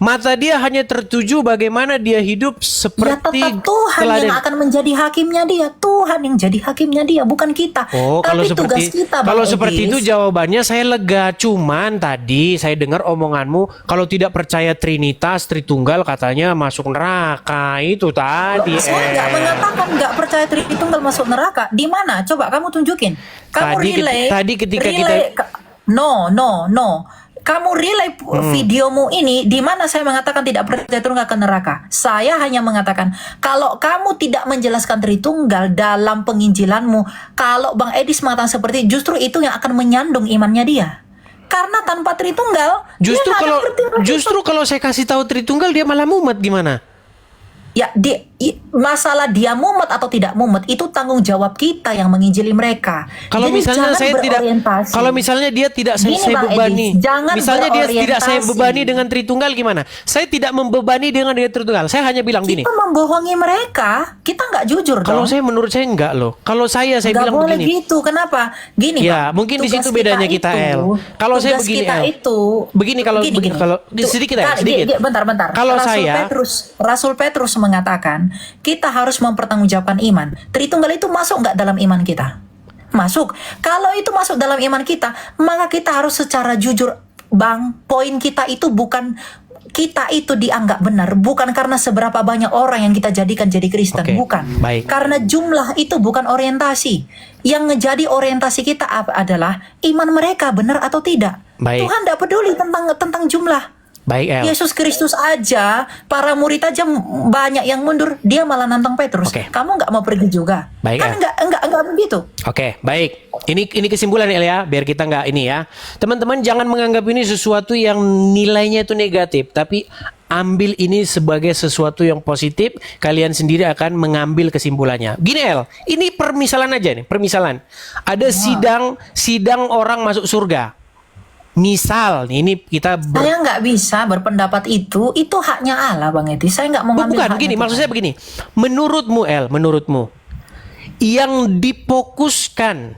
mata dia hanya tertuju bagaimana dia hidup Ya seperti tetap Tuhan teladan. yang akan menjadi hakimnya dia. Tuhan yang jadi hakimnya dia, bukan kita. Oh, kalau Tapi tugas seperti kita, Bang kalau Edis, seperti itu jawabannya saya lega. Cuman tadi saya dengar omonganmu kalau tidak percaya Trinitas, Tritunggal katanya masuk neraka. Itu tadi. Saya nggak mengatakan nggak percaya Tritunggal masuk neraka. Di mana? Coba kamu tunjukin. Kamu Tadi ketika No. Kamu relay videomu ini di mana saya mengatakan tidak percaya Tritunggal ke neraka. Saya hanya mengatakan kalau kamu tidak menjelaskan Tritunggal dalam penginjilanmu, kalau Bang Edis mengatakan seperti justru itu yang akan menyandung imannya dia. Karena tanpa Tritunggal, Justru kalau saya kasih tahu Tritunggal dia malah mumet gimana? ya masalah dia mumet atau tidak mumet itu tanggung jawab kita yang menginjili mereka. Kalau Jadi misalnya jangan saya tidak, berorientasi. kalau misalnya dia tidak Gini, saya Bang bebani, Edis, jangan misalnya dia tidak saya berorientasi. bebani dengan Tritunggal gimana? Saya tidak membebani dengan dia Tritunggal. Saya hanya bilang gini. Kita membohongi mereka, kita nggak jujur Kalau dong. menurut saya enggak loh. Kalau saya Nggak bilang boleh begini. gitu. Kenapa? Gini, Ya, Bang, mungkin di tugas situ bedanya kita, El. Kalau saya tugas begini, kita El. itu Begini kalau sedikit ya, sedikit. Bentar. Kalau Rasul Petrus mengatakan kita harus mempertanggungjawabkan iman. Tritunggal itu masuk nggak dalam iman kita? Masuk. Kalau itu masuk dalam iman kita, maka kita harus secara jujur, Bang. Poin kita itu bukan kita itu dianggap benar, bukan karena seberapa banyak orang yang kita jadikan jadi Kristen, Oke, bukan. baik. Karena jumlah itu bukan orientasi. Yang menjadi orientasi kita adalah iman mereka benar atau tidak. Baik. Tuhan tidak peduli tentang jumlah. Baik, El. Yesus Kristus aja, para murid aja banyak yang mundur, dia malah nantang Petrus. Oke. Kamu nggak mau pergi juga? Baik, Kan El. enggak begitu. Oke, baik. Ini kesimpulan El ya, biar kita nggak ini ya. Teman-teman jangan menganggap ini sesuatu yang nilainya itu negatif, tapi ambil ini sebagai sesuatu yang positif. Kalian sendiri akan mengambil kesimpulannya. Gini El, ini permisalan aja nih, permisalan. Ada sidang orang masuk surga. Misal, ini kita Saya nggak bisa berpendapat itu haknya Allah, Bang Edi. Saya nggak mau ngambil bukan haknya gini, Tuhan. maksud saya begini. Menurutmu El, menurutmu yang difokuskan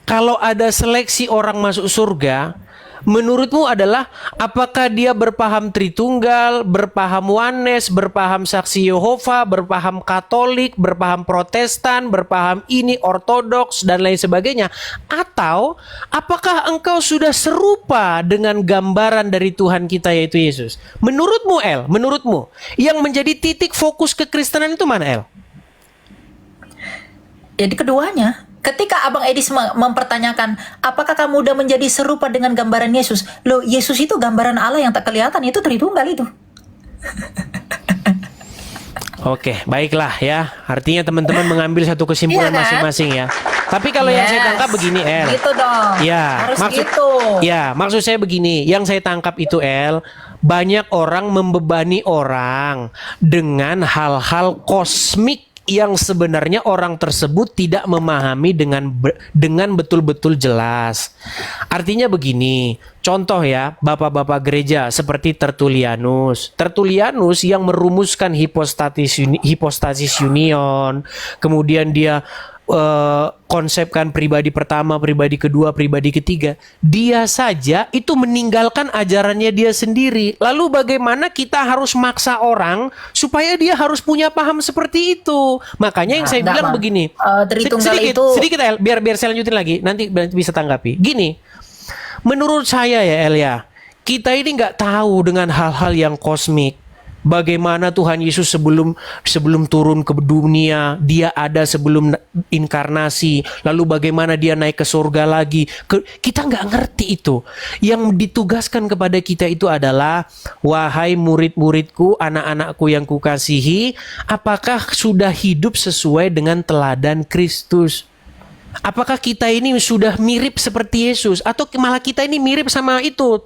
kalau ada seleksi orang masuk surga, menurutmu adalah apakah dia berpaham Tritunggal, berpaham Oneness, berpaham Saksi Yehova, berpaham Katolik, berpaham Protestan, berpaham ini Ortodoks dan lain sebagainya, atau apakah engkau sudah serupa dengan gambaran dari Tuhan kita yaitu Yesus? Menurutmu El, menurutmu yang menjadi titik fokus kekristenan itu mana El? Jadi keduanya. Ketika Abang Edis mempertanyakan, apakah kamu udah menjadi serupa dengan gambaran Yesus? Loh, Yesus itu gambaran Allah yang tak kelihatan, itu Tritunggal itu. Oke, baiklah ya. Artinya teman-teman mengambil satu kesimpulan Iya kan? masing-masing ya. Tapi kalau yang saya tangkap begini, El. Gitu dong. Ya, Harus maksud gitu. ya, maksud saya begini. Yang saya tangkap itu, El, banyak orang membebani orang dengan hal-hal kosmik yang sebenarnya orang tersebut tidak memahami dengan betul-betul jelas. Artinya begini, contoh ya, bapak-bapak gereja seperti Tertullianus. Tertullianus yang merumuskan hipostasis union, kemudian dia konsepkan pribadi pertama, pribadi kedua, pribadi ketiga. Dia saja itu meninggalkan ajarannya dia sendiri. Lalu bagaimana kita harus maksa orang supaya dia harus punya paham seperti itu? Makanya yang saya enggak, bilang Bang. begini. Tritunggal sedikit El, biar saya lanjutin lagi. Nanti bisa tanggapi. Gini, menurut saya ya El ya, kita ini nggak tahu dengan hal-hal yang kosmik. Bagaimana Tuhan Yesus sebelum turun ke dunia, dia ada sebelum inkarnasi, lalu bagaimana dia naik ke surga lagi. Kita nggak ngerti itu. Yang ditugaskan kepada kita itu adalah, wahai murid-muridku, anak-anakku yang kukasihi, apakah sudah hidup sesuai dengan teladan Kristus? Apakah kita ini sudah mirip seperti Yesus, atau malah kita ini mirip sama itu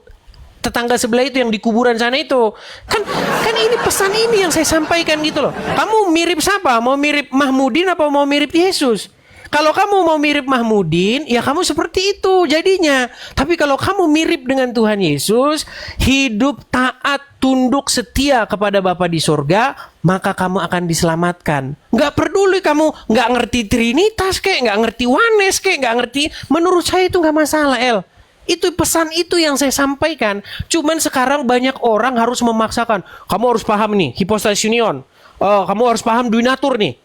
tetangga sebelah itu yang di kuburan sana itu? Kan ini pesan ini yang saya sampaikan gitu loh. Kamu mirip siapa? Mau mirip Mahmudin apa mau mirip Yesus? Kalau kamu mau mirip Mahmudin, ya kamu seperti itu jadinya. Tapi kalau kamu mirip dengan Tuhan Yesus, hidup taat, tunduk, setia kepada Bapa di sorga, maka kamu akan diselamatkan. Nggak peduli kamu nggak ngerti Trinitas kek, nggak ngerti Oneness kek, nggak ngerti. Menurut saya itu nggak masalah, El. Itu pesan itu yang saya sampaikan. Cuman sekarang banyak orang harus memaksakan. Kamu harus paham nih, hipostasis union. Oh, kamu harus paham duinatur nih.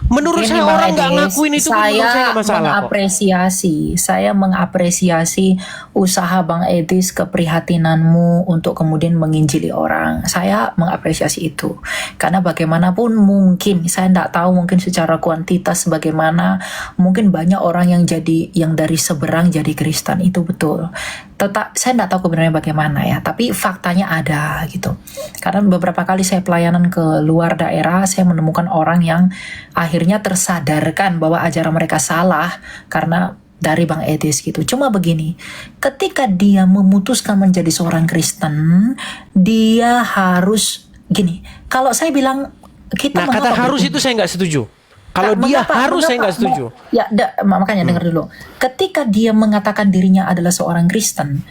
Menurut Gini, saya Bang orang nggak Edis, ngakuin itu pun menurut saya nggak masalah kok. Saya mengapresiasi usaha Bang Edis, keprihatinanmu untuk kemudian menginjili orang. Saya mengapresiasi itu. Karena bagaimanapun mungkin, saya tidak tahu mungkin secara kuantitas bagaimana, mungkin banyak orang yang dari seberang jadi Kristen, itu betul. Saya tidak tahu kebenarannya bagaimana ya, tapi faktanya ada gitu. Karena beberapa kali saya pelayanan ke luar daerah, saya menemukan orang yang akhirnya tersadarkan bahwa ajaran mereka salah karena dari Bang Edis gitu. Cuma begini, ketika dia memutuskan menjadi seorang Kristen, dia harus gini. Kalau saya bilang kita kata harus itu saya nggak setuju. Kalau dia harus, saya nggak setuju. Ya, makanya dengar dulu. Ketika dia mengatakan dirinya adalah seorang Kristen,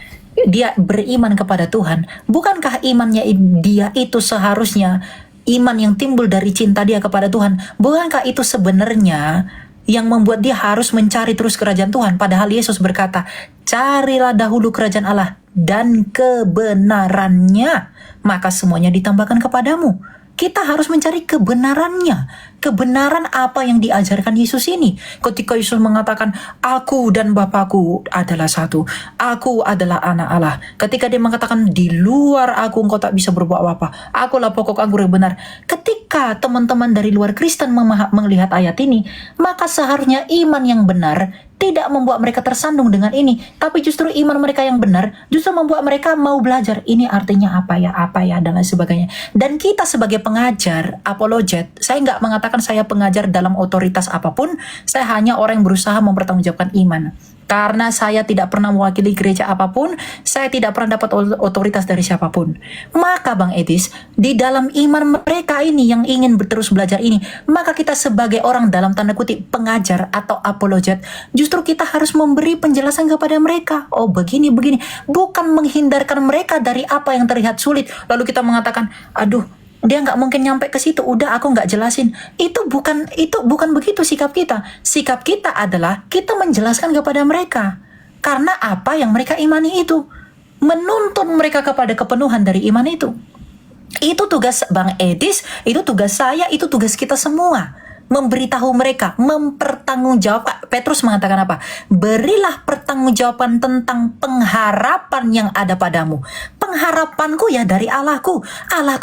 dia beriman kepada Tuhan, bukankah imannya dia itu seharusnya iman yang timbul dari cinta dia kepada Tuhan? Bukankah itu sebenarnya yang membuat dia harus mencari terus kerajaan Tuhan? Padahal Yesus berkata, carilah dahulu kerajaan Allah dan kebenarannya, maka semuanya ditambahkan kepadamu. Kita harus mencari kebenarannya. Kebenaran apa yang diajarkan Yesus ini. Ketika Yesus mengatakan, aku dan Bapakku adalah satu. Aku adalah anak Allah. Ketika dia mengatakan, di luar aku engkau tak bisa berbuat apa-apa. Akulah pokok anggur yang benar. Ketika teman-teman dari luar Kristen melihat ayat ini, maka seharusnya iman yang benar tidak membuat mereka tersandung dengan ini, tapi justru iman mereka yang benar justru membuat mereka mau belajar. Ini artinya apa ya, dan lain sebagainya. Dan kita sebagai pengajar, apologet, saya nggak mengatakan saya pengajar dalam otoritas apapun, saya hanya orang yang berusaha mempertanggungjawabkan iman. Karena saya tidak pernah mewakili gereja apapun, saya tidak pernah dapat otoritas dari siapapun. Maka Bang Edis, di dalam iman mereka ini yang ingin terus belajar ini, maka kita sebagai orang dalam tanda kutip pengajar atau apologet, justru kita harus memberi penjelasan kepada mereka. Oh begini, bukan menghindarkan mereka dari apa yang terlihat sulit. Lalu kita mengatakan, aduh, dia nggak mungkin nyampe ke situ, udah aku nggak jelasin. Itu bukan begitu sikap kita. Sikap kita adalah kita menjelaskan kepada mereka karena apa yang mereka imani itu, menuntun mereka kepada kepenuhan dari iman itu. Itu tugas Bang Edis, itu tugas saya, itu tugas kita semua. Memberitahu mereka, mempertanggungjawabkan. Petrus mengatakan apa? Berilah pertanggungjawaban tentang pengharapan yang ada padamu. Pengharapanku ya dari Allahku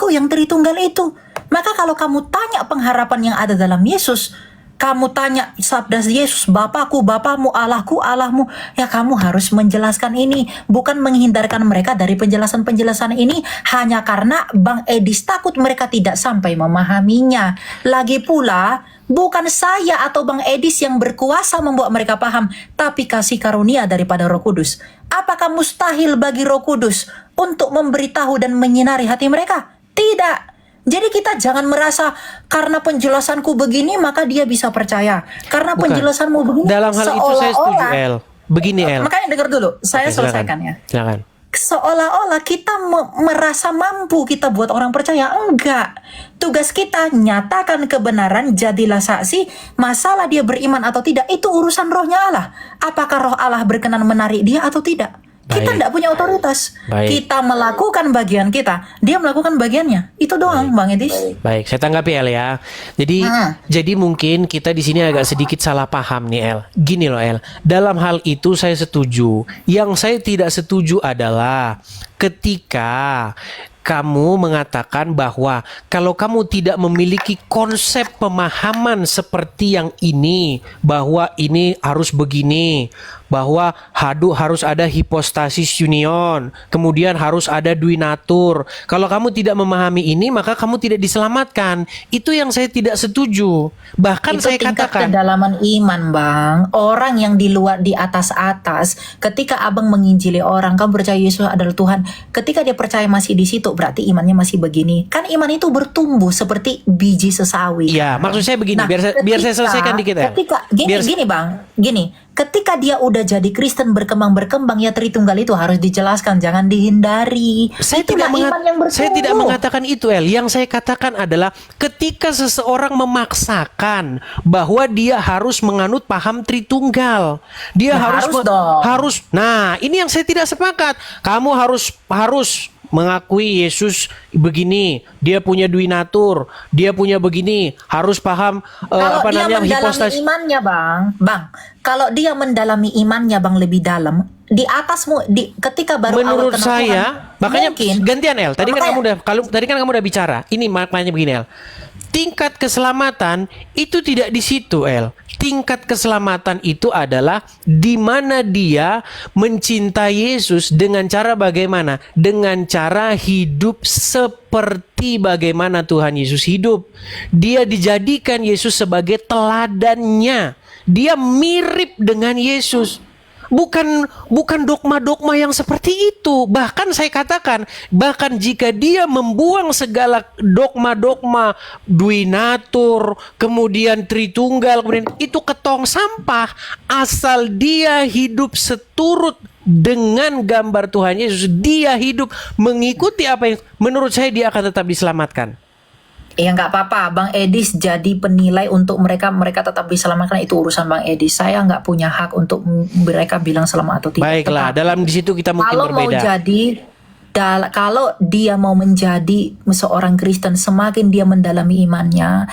yang Tritunggal itu. Maka kalau kamu tanya pengharapan yang ada dalam Yesus, kamu tanya sabda Yesus, Bapakku, Bapamu, Allahku, Allahmu, ya kamu harus menjelaskan ini, bukan menghindarkan mereka dari penjelasan-penjelasan ini hanya karena Bang Edis takut mereka tidak sampai memahaminya. Lagi pula, bukan saya atau Bang Edis yang berkuasa membuat mereka paham, tapi kasih karunia daripada Roh Kudus. Apakah mustahil bagi Roh Kudus untuk memberitahu dan menyinari hati mereka? Tidak. Jadi kita jangan merasa karena penjelasanku begini maka dia bisa percaya. Karena penjelasanmu begini. Dalam hal itu saya setuju, El. Begini, El. Makanya dengar dulu, saya selesaikan ya. Silakan. Seolah-olah kita merasa mampu kita buat orang percaya. Enggak. Tugas kita nyatakan kebenaran, jadilah saksi. Masalah dia beriman atau tidak, itu urusan rohnya Allah. Apakah roh Allah berkenan menarik dia atau tidak? Kita tidak punya otoritas. Kita melakukan bagian kita, dia melakukan bagiannya. Itu doang, Bang Edis. Baik, saya tanggapi El ya. Jadi mungkin kita di sini agak sedikit salah paham nih El. Gini loh El, dalam hal itu saya setuju. Yang saya tidak setuju adalah ketika kamu mengatakan bahwa kalau kamu tidak memiliki konsep pemahaman seperti yang ini, bahwa ini harus begini, bahwa harus ada hipostasis union, kemudian harus ada duinatur. Kalau kamu tidak memahami ini, maka kamu tidak diselamatkan. Itu yang saya tidak setuju. Bahkan itu saya katakan kedalaman iman, Bang. Orang yang di luar, di atas-atas, ketika Abang menginjili orang, kamu percaya Yesus adalah Tuhan. Ketika dia percaya masih di situ, berarti imannya masih begini. Kan iman itu bertumbuh seperti biji sesawi. Iya, maksud saya begini, biar saya selesaikan dikit ya. Gini Bang, gini, ketika dia udah jadi Kristen berkembang ya Tritunggal itu harus dijelaskan, jangan dihindari. Itulah iman yang bertumbuh. Saya tidak mengatakan itu, El. Yang saya katakan adalah ketika seseorang memaksakan bahwa dia harus menganut paham Tritunggal, dia harus. Nah, ini yang saya tidak sepakat. Kamu harus mengakui Yesus begini, dia punya duinatur, dia punya begini, harus paham hipostas imannya, Bang. Kalau dia mendalami imannya, Bang, lebih dalam, di atasmu ketika baru menurut awal kenal saya, Tuhan, makanya mungkin, gantian, El. Tadi kan kamu udah bicara. Ini maknanya begini, El. Tingkat keselamatan itu tidak di situ, El. Tingkat keselamatan itu adalah di mana dia mencintai Yesus dengan cara bagaimana? Dengan cara hidup seperti bagaimana Tuhan Yesus hidup. Dia dijadikan Yesus sebagai teladannya. Dia mirip dengan Yesus. Bukan dogma-dogma yang seperti itu. Bahkan saya katakan, bahkan jika dia membuang segala dogma-dogma duinatur, kemudian Tritunggal, kemudian itu ke tong sampah, asal dia hidup seturut dengan gambar Tuhan Yesus, dia hidup mengikuti apa yang menurut saya dia akan tetap diselamatkan. Ya nggak apa-apa, Bang Edis jadi penilai untuk mereka tetap diselamatkan, itu urusan Bang Edis. Saya nggak punya hak untuk mereka bilang selamat atau tidak. Baiklah, dalam di situ kita mungkin berbeda. Kalau dia mau menjadi seorang Kristen, semakin dia mendalami imannya,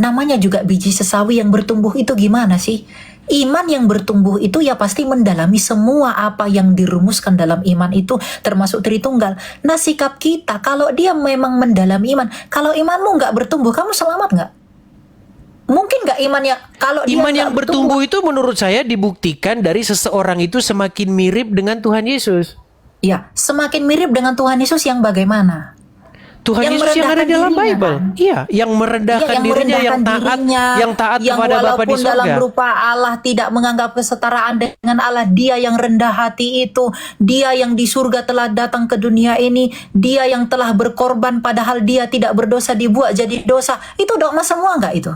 namanya juga biji sesawi yang bertumbuh itu gimana sih? Iman yang bertumbuh itu ya pasti mendalami semua apa yang dirumuskan dalam iman itu, termasuk Tritunggal. Nah, sikap kita kalau dia memang mendalami iman, kalau imanmu nggak bertumbuh, kamu selamat nggak? Mungkin nggak imannya? Kalau iman yang bertumbuh itu menurut saya dibuktikan dari seseorang itu semakin mirip dengan Tuhan Yesus. Ya, semakin mirip dengan Tuhan Yesus yang bagaimana? Tuhan Yesus yang ada dalam Bible, kan? yang merendahkan dirinya, yang taat kepada Bapa di surga. Dalam rupa Allah tidak menganggap kesetaraan dengan Allah, dia yang rendah hati itu, dia yang di surga telah datang ke dunia ini, dia yang telah berkorban padahal dia tidak berdosa dibuat jadi dosa. Itu dogma semua nggak itu?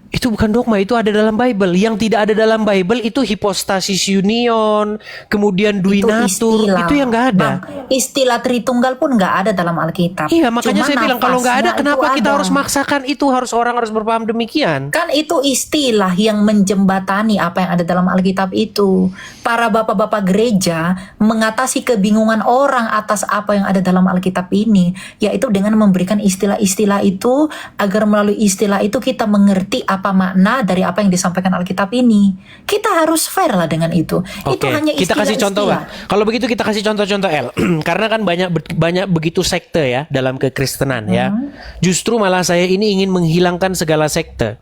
Itu bukan dogma, itu ada dalam Bible. Yang tidak ada dalam Bible itu hipostasis union, kemudian duinatur, itu yang nggak ada. Bang, istilah Tritunggal pun nggak ada dalam Alkitab. Iya, makanya saya bilang kalau nggak ada, kenapa kita harus maksakan itu? Orang harus berpaham demikian. Kan itu istilah yang menjembatani apa yang ada dalam Alkitab itu. Para bapak-bapak gereja mengatasi kebingungan orang atas apa yang ada dalam Alkitab ini, yaitu dengan memberikan istilah-istilah itu, agar melalui istilah itu kita mengerti apa makna dari apa yang disampaikan Alkitab ini. Kita harus fair lah dengan itu. Itu hanya istilah-istilah. Kita kasih contoh, Bang. Kalau begitu kita kasih contoh-contoh, El. Karena kan banyak begitu sekte ya dalam kekristenan ya. Justru malah saya ini ingin menghilangkan segala sekte.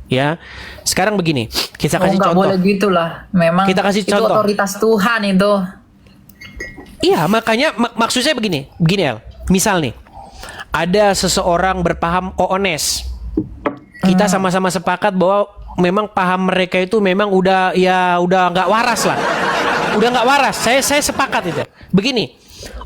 Ya. Sekarang begini, kita kasih contoh. Boleh gitulah. Memang kita kasih itu contoh. Otoritas Tuhan itu. Iya, makanya maksud saya begini, El. Misal nih, ada seseorang berpaham oones. Kita sama-sama sepakat bahwa memang paham mereka itu memang udah nggak waras lah. Udah nggak waras. Saya sepakat itu. Begini,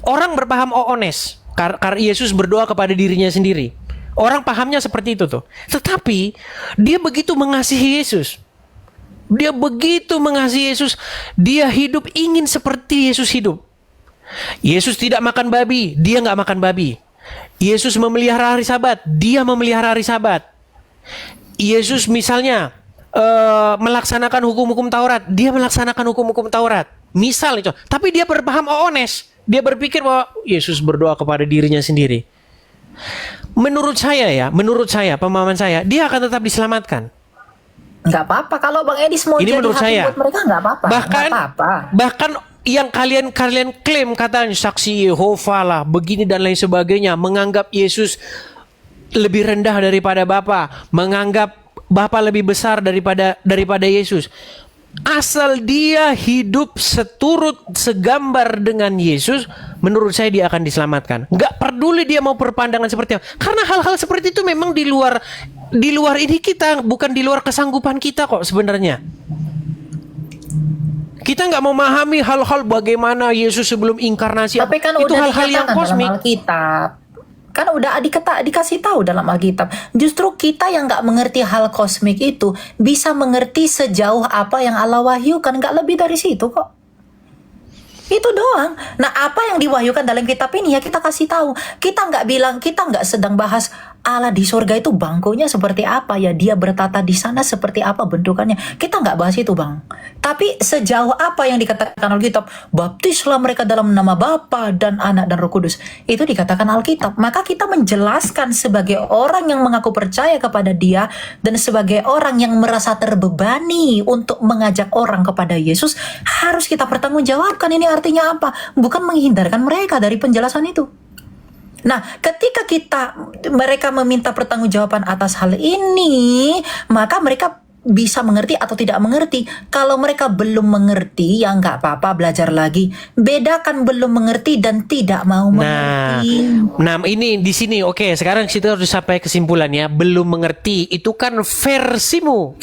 orang berpaham oones karena Yesus berdoa kepada dirinya sendiri. Orang pahamnya seperti itu tuh. Tetapi dia begitu mengasihi Yesus. Dia begitu mengasihi Yesus. Dia hidup ingin seperti Yesus hidup. Yesus tidak makan babi, dia nggak makan babi. Yesus memelihara hari Sabat, dia memelihara hari Sabat. Yesus misalnya melaksanakan hukum-hukum Taurat, dia melaksanakan hukum-hukum Taurat. Misal itu. Tapi dia berpaham oones. Dia berpikir bahwa Yesus berdoa kepada dirinya sendiri. Menurut saya, pemahaman saya, dia akan tetap diselamatkan. Nggak apa-apa kalau Bang Edis mau ini jadi menurut hakim saya. buat mereka, nggak apa-apa. Bahkan yang kalian klaim katanya saksi Yehova lah, begini dan lain sebagainya, menganggap Yesus lebih rendah daripada Bapa, menganggap Bapa lebih besar daripada Yesus. Asal dia hidup segambar dengan Yesus, menurut saya dia akan diselamatkan. Gak peduli dia mau berpandangan seperti apa. Karena hal-hal seperti itu memang di luar ini kita, bukan di luar kesanggupan kita kok sebenarnya. Kita nggak memahami hal-hal bagaimana Yesus sebelum inkarnasi. Tapi kan itu udah hal-hal yang kosmik. dalam Alkitab. Kan udah dikasih tahu dalam Alkitab. Justru kita yang nggak mengerti hal kosmik itu bisa mengerti sejauh apa yang Allah wahyukan, nggak lebih dari situ kok. Itu doang. Nah, apa yang diwahyukan dalam kitab ini ya kita kasih tahu. Kita nggak sedang bahas Allah di surga itu bangkunya seperti apa ya, dia bertata di sana seperti apa bentukannya. Kita nggak bahas itu, Bang. Tapi sejauh apa yang dikatakan Alkitab, baptislah mereka dalam nama Bapa dan Anak dan Roh Kudus. Itu dikatakan Alkitab. Maka kita menjelaskan sebagai orang yang mengaku percaya kepada Dia dan sebagai orang yang merasa terbebani untuk mengajak orang kepada Yesus, harus kita pertanggungjawabkan. Ini artinya apa? Bukan menghindarkan mereka dari penjelasan itu. Nah, ketika mereka meminta pertanggungjawaban atas hal ini, maka mereka bisa mengerti atau tidak mengerti. Kalau mereka belum mengerti, ya nggak apa-apa, belajar lagi. Bedakan belum mengerti dan tidak mau mengerti. Nah, ini di sini oke. Sekarang kita harus sampai kesimpulannya. Belum mengerti itu kan versimu,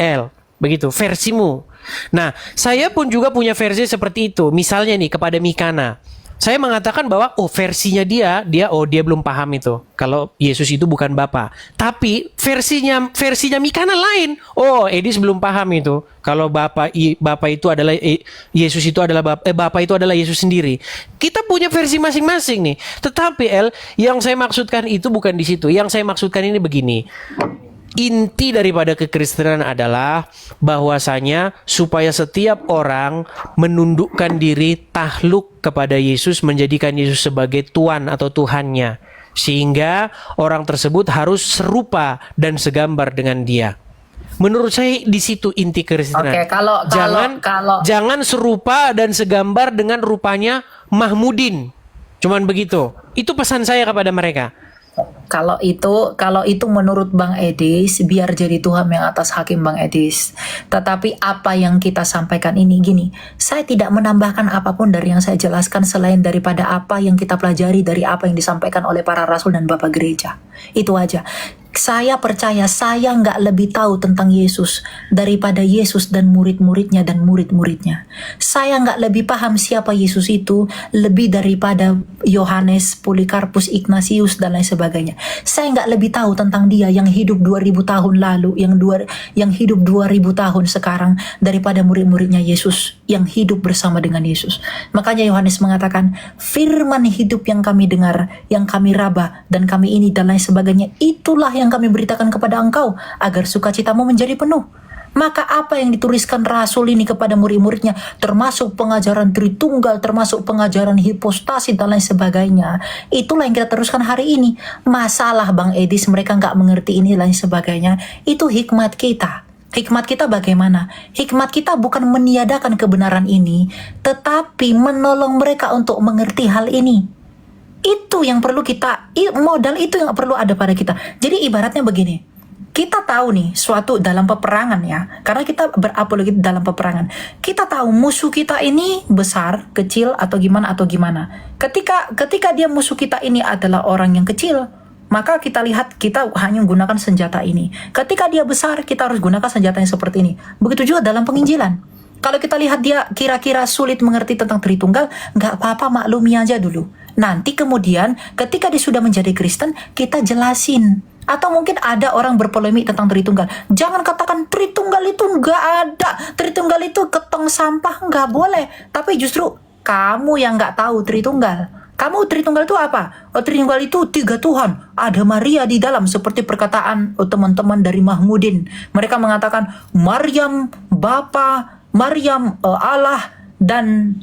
begitu, versimu. Nah, saya pun juga punya versi seperti itu. Misalnya nih kepada Mikana. Saya mengatakan bahwa versinya dia belum paham itu kalau Yesus itu bukan Bapa. Tapi versinya Mikana lain. Edis belum paham itu kalau Bapa itu adalah Yesus itu adalah Bapa itu adalah Yesus sendiri. Kita punya versi masing-masing nih. Tetapi yang saya maksudkan itu bukan di situ. Yang saya maksudkan ini begini. Inti daripada kekristenan adalah bahwasanya supaya setiap orang menundukkan diri takluk kepada Yesus, menjadikan Yesus sebagai Tuhan atau Tuhannya, sehingga orang tersebut harus serupa dan segambar dengan Dia. Menurut saya di situ inti kekristenan. Jangan serupa dan segambar dengan rupanya Mahmudin. Cuman begitu. Itu pesan saya kepada mereka. Kalau itu menurut Bang Edis, biar jadi Tuhan yang atas hakim Bang Edis. Tetapi apa yang kita sampaikan ini gini, saya tidak menambahkan apapun dari yang saya jelaskan selain daripada apa yang kita pelajari dari apa yang disampaikan oleh para rasul dan bapak gereja. Itu aja. Saya percaya saya nggak lebih tahu tentang Yesus daripada Yesus dan murid-muridnya dan murid-muridnya. Saya nggak lebih paham siapa Yesus itu lebih daripada Yohanes, Polikarpus, Ignatius dan lain sebagainya. Saya nggak lebih tahu tentang dia yang hidup 2000 tahun lalu, yang hidup 2000 tahun sekarang daripada murid-muridnya Yesus yang hidup bersama dengan Yesus. Makanya Yohanes mengatakan, firman hidup yang kami dengar, yang kami raba dan kami ini dan lain sebagainya, itulah yang kami beritakan kepada engkau agar sukacitamu menjadi penuh. Maka apa yang dituliskan rasul ini kepada murid-muridnya, termasuk pengajaran Tritunggal, termasuk pengajaran hipostasi dan lain sebagainya, itulah yang kita teruskan hari ini. Masalah Bang Edis mereka nggak mengerti ini lain sebagainya, itu hikmat kita. Hikmat kita bagaimana? Hikmat kita bukan meniadakan kebenaran ini, tetapi menolong mereka untuk mengerti hal ini. Itu yang perlu modal itu yang perlu ada pada kita. Jadi ibaratnya begini, kita tahu nih suatu dalam peperangan ya, karena kita berapologi dalam peperangan. Kita tahu musuh kita ini besar, kecil atau gimana. Ketika dia musuh kita ini adalah orang yang kecil, maka kita lihat kita hanya menggunakan senjata ini. Ketika dia besar, kita harus gunakan senjata yang seperti ini. Begitu juga dalam penginjilan. Kalau kita lihat dia kira-kira sulit mengerti tentang Tritunggal, nggak apa-apa, maklumi aja dulu. Nanti kemudian ketika dia sudah menjadi Kristen, kita jelasin. Atau mungkin ada orang berpolemik tentang Tritunggal. Jangan katakan Tritunggal itu nggak ada. Tritunggal itu ketong sampah, nggak boleh. Tapi justru kamu yang nggak tahu Tritunggal. Kamu Tritunggal itu apa? Tritunggal itu 3 Tuhan. Ada Maria di dalam seperti perkataan teman-teman dari Mahmudin. Mereka mengatakan Maryam Bapa, Maryam Allah dan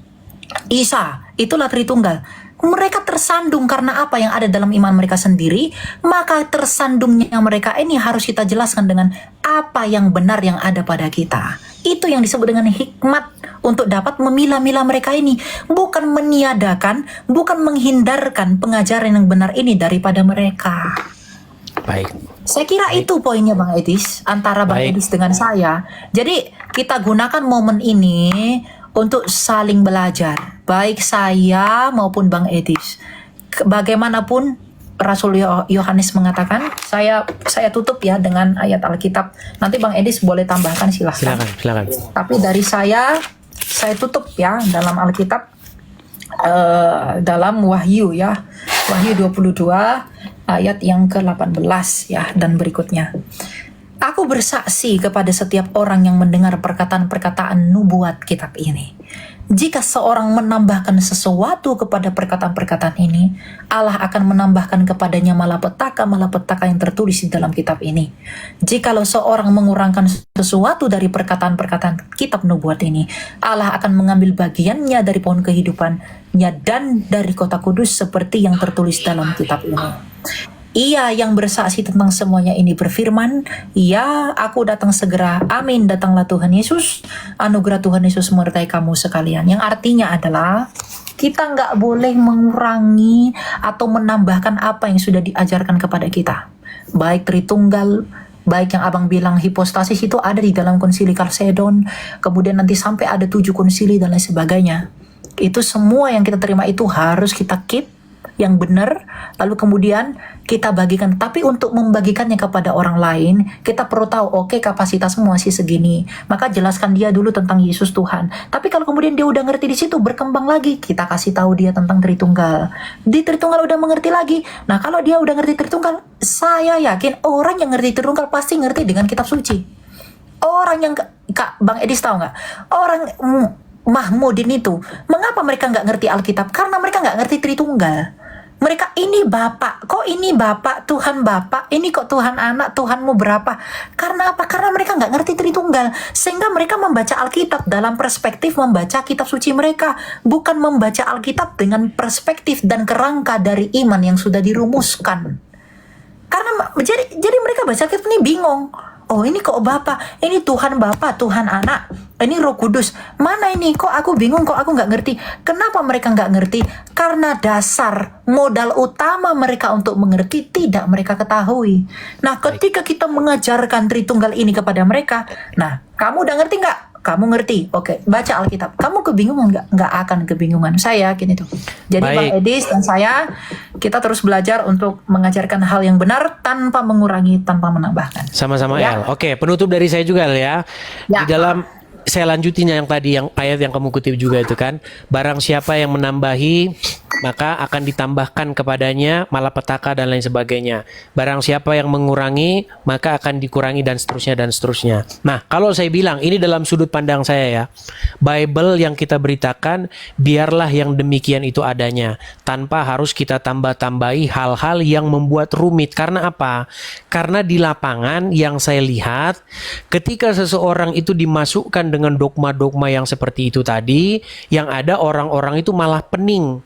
Isa. Itulah Tritunggal. Mereka tersandung karena apa yang ada dalam iman mereka sendiri, maka tersandungnya mereka ini harus kita jelaskan dengan apa yang benar yang ada pada kita. Itu yang disebut dengan hikmat untuk dapat memilah-milah mereka ini. Bukan meniadakan, bukan menghindarkan pengajaran yang benar ini daripada mereka. Baik. Saya kira itu poinnya Bang Edis, antara Bang Edis dengan saya. Jadi kita gunakan momen ini untuk saling belajar, baik saya maupun Bang Edis. Bagaimanapun Rasul Yohanes mengatakan, saya tutup ya dengan ayat Alkitab. Nanti Bang Edis boleh tambahkan silahkan. Silakan. Tapi dari saya tutup ya dalam Alkitab, dalam Wahyu ya, Wahyu 22 ayat yang ke-18 ya dan berikutnya. Aku bersaksi kepada setiap orang yang mendengar perkataan-perkataan nubuat kitab ini. Jika seorang menambahkan sesuatu kepada perkataan-perkataan ini, Allah akan menambahkan kepadanya malapetaka-malapetaka yang tertulis di dalam kitab ini. Jikalau seorang mengurangkan sesuatu dari perkataan-perkataan kitab nubuat ini, Allah akan mengambil bagiannya dari pohon kehidupannya dan dari kota kudus seperti yang tertulis dalam kitab ini. Ia yang bersaksi tentang semuanya ini berfirman, "Ya, aku datang segera. Amin, datanglah Tuhan Yesus. Anugerah Tuhan Yesus menyertai kamu sekalian." Yang artinya adalah kita nggak boleh mengurangi atau menambahkan apa yang sudah diajarkan kepada kita. Baik Tritunggal, baik yang abang bilang hipostasis itu ada di dalam konsili Kalsedon, kemudian nanti sampai ada 7 konsili dan lain sebagainya. Itu semua yang kita terima itu harus kita keep yang benar, lalu kemudian kita bagikan. Tapi untuk membagikannya kepada orang lain, kita perlu tahu, oke, kapasitasmu masih segini, maka jelaskan dia dulu tentang Yesus Tuhan. Tapi kalau kemudian dia udah ngerti di situ, berkembang lagi, kita kasih tahu dia tentang Tritunggal. Di Tritunggal udah mengerti lagi. Nah, kalau dia udah ngerti Tritunggal, saya yakin orang yang ngerti Tritunggal pasti ngerti dengan kitab suci. Orang yang Kak Bang Edis tahu nggak? Orang Mahmudin itu, mengapa mereka nggak ngerti Alkitab? Karena mereka nggak ngerti Tritunggal. Mereka ini Bapak, kok ini Bapak, Tuhan Bapak, ini kok Tuhan Anak, Tuhanmu berapa? Karena apa? Karena mereka nggak ngerti Tritunggal. Sehingga mereka membaca Alkitab dalam perspektif membaca kitab suci mereka. Bukan membaca Alkitab dengan perspektif dan kerangka dari iman yang sudah dirumuskan. Karena jadi mereka baca Alkitab ini bingung. Oh, ini kok Bapa, ini Tuhan Bapa, Tuhan Anak, ini Roh Kudus. Mana ini? Kok aku bingung, kok aku nggak ngerti. Kenapa mereka nggak ngerti? Karena dasar modal utama mereka untuk mengerti tidak mereka ketahui. Nah, ketika kita mengajarkan Tritunggal ini kepada mereka, nah, kamu udah ngerti nggak? Kamu ngerti, oke, baca Alkitab. Kamu kebingungan nggak? Nggak akan kebingungan. Saya yakin itu. Jadi Bang Edis dan saya, kita terus belajar untuk mengajarkan hal yang benar tanpa mengurangi, tanpa menambahkan. Sama-sama Ya. El. Oke, penutup dari saya juga El ya. Ya. Di dalam saya lanjutin yang tadi, yang ayat yang kamu kutip juga itu kan. Barang siapa yang menambahi, maka akan ditambahkan kepadanya malapetaka dan lain sebagainya. Barang siapa yang mengurangi, maka akan dikurangi dan seterusnya dan seterusnya. Nah, kalau saya bilang ini dalam sudut pandang saya ya, Bible yang kita beritakan biarlah yang demikian itu adanya, tanpa harus kita tambah-tambahi hal-hal yang membuat rumit. Karena apa? Karena di lapangan yang saya lihat, ketika seseorang itu dimasukkan dengan dogma-dogma yang seperti itu tadi, yang ada orang-orang itu malah pening.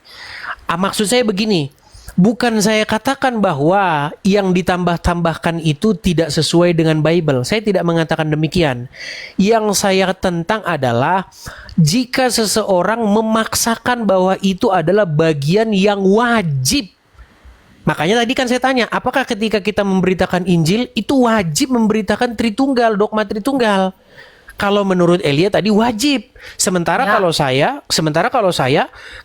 Maksud saya begini, bukan saya katakan bahwa yang ditambah-tambahkan itu tidak sesuai dengan Bible. Saya tidak mengatakan demikian. Yang saya tentang adalah jika seseorang memaksakan bahwa itu adalah bagian yang wajib. Makanya tadi kan saya tanya, apakah ketika kita memberitakan Injil itu wajib memberitakan Tritunggal, dogma Tritunggal? Kalau menurut Elia tadi wajib. Sementara kalau saya,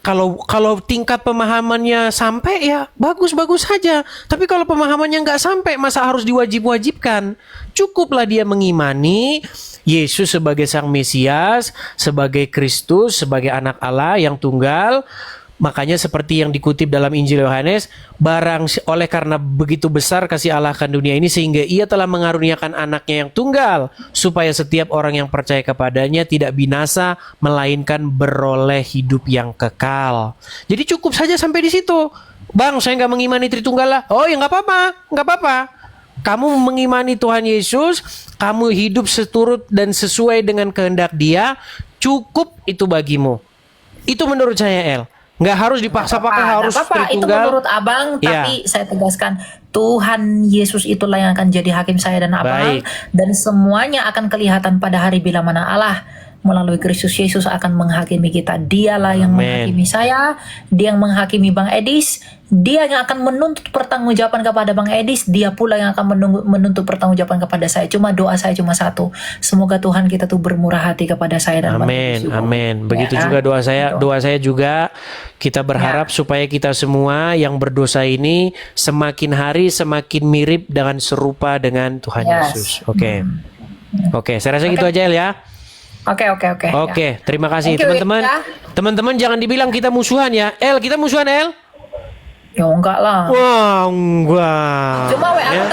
kalau tingkat pemahamannya sampai ya bagus-bagus saja. Tapi kalau pemahamannya nggak sampai, masa harus diwajib-wajibkan? Cukuplah dia mengimani Yesus sebagai Sang Mesias, sebagai Kristus, sebagai Anak Allah yang tunggal. Makanya seperti yang dikutip dalam Injil Yohanes, oleh karena begitu besar kasih Allah akan dunia ini sehingga ia telah mengaruniakan anaknya yang tunggal, supaya setiap orang yang percaya kepadanya tidak binasa, melainkan beroleh hidup yang kekal. Jadi cukup saja sampai di situ. Bang, saya nggak mengimani Tritunggal lah. Oh ya nggak apa-apa. Kamu mengimani Tuhan Yesus, kamu hidup seturut dan sesuai dengan kehendak Dia, cukup itu bagimu. Itu menurut saya, El. Nggak harus dipaksa-paksa harus Tritunggal. Itu menurut abang, tapi saya tegaskan Tuhan Yesus itulah yang akan jadi hakim saya dan abang. Dan semuanya akan kelihatan pada hari bila mana Allah melalui Kristus Yesus akan menghakimi kita. Dialah yang menghakimi saya, dia yang menghakimi Bang Edis, dia yang akan menuntut pertanggungjawaban kepada Bang Edis, dia pula yang akan menuntut pertanggungjawaban kepada saya. Cuma doa saya cuma satu, semoga Tuhan kita tuh bermurah hati kepada saya dan amin. Begitu juga doa saya juga, kita berharap supaya kita semua yang berdosa ini semakin hari semakin mirip dan serupa dengan Tuhan Yesus. Oke, saya rasa gitu aja ya. Oke, terima kasih teman-teman. Teman-teman jangan dibilang kita musuhan ya. Kita musuhan El? Ya enggak lah. Wah, enggak. Cuma WA Ya.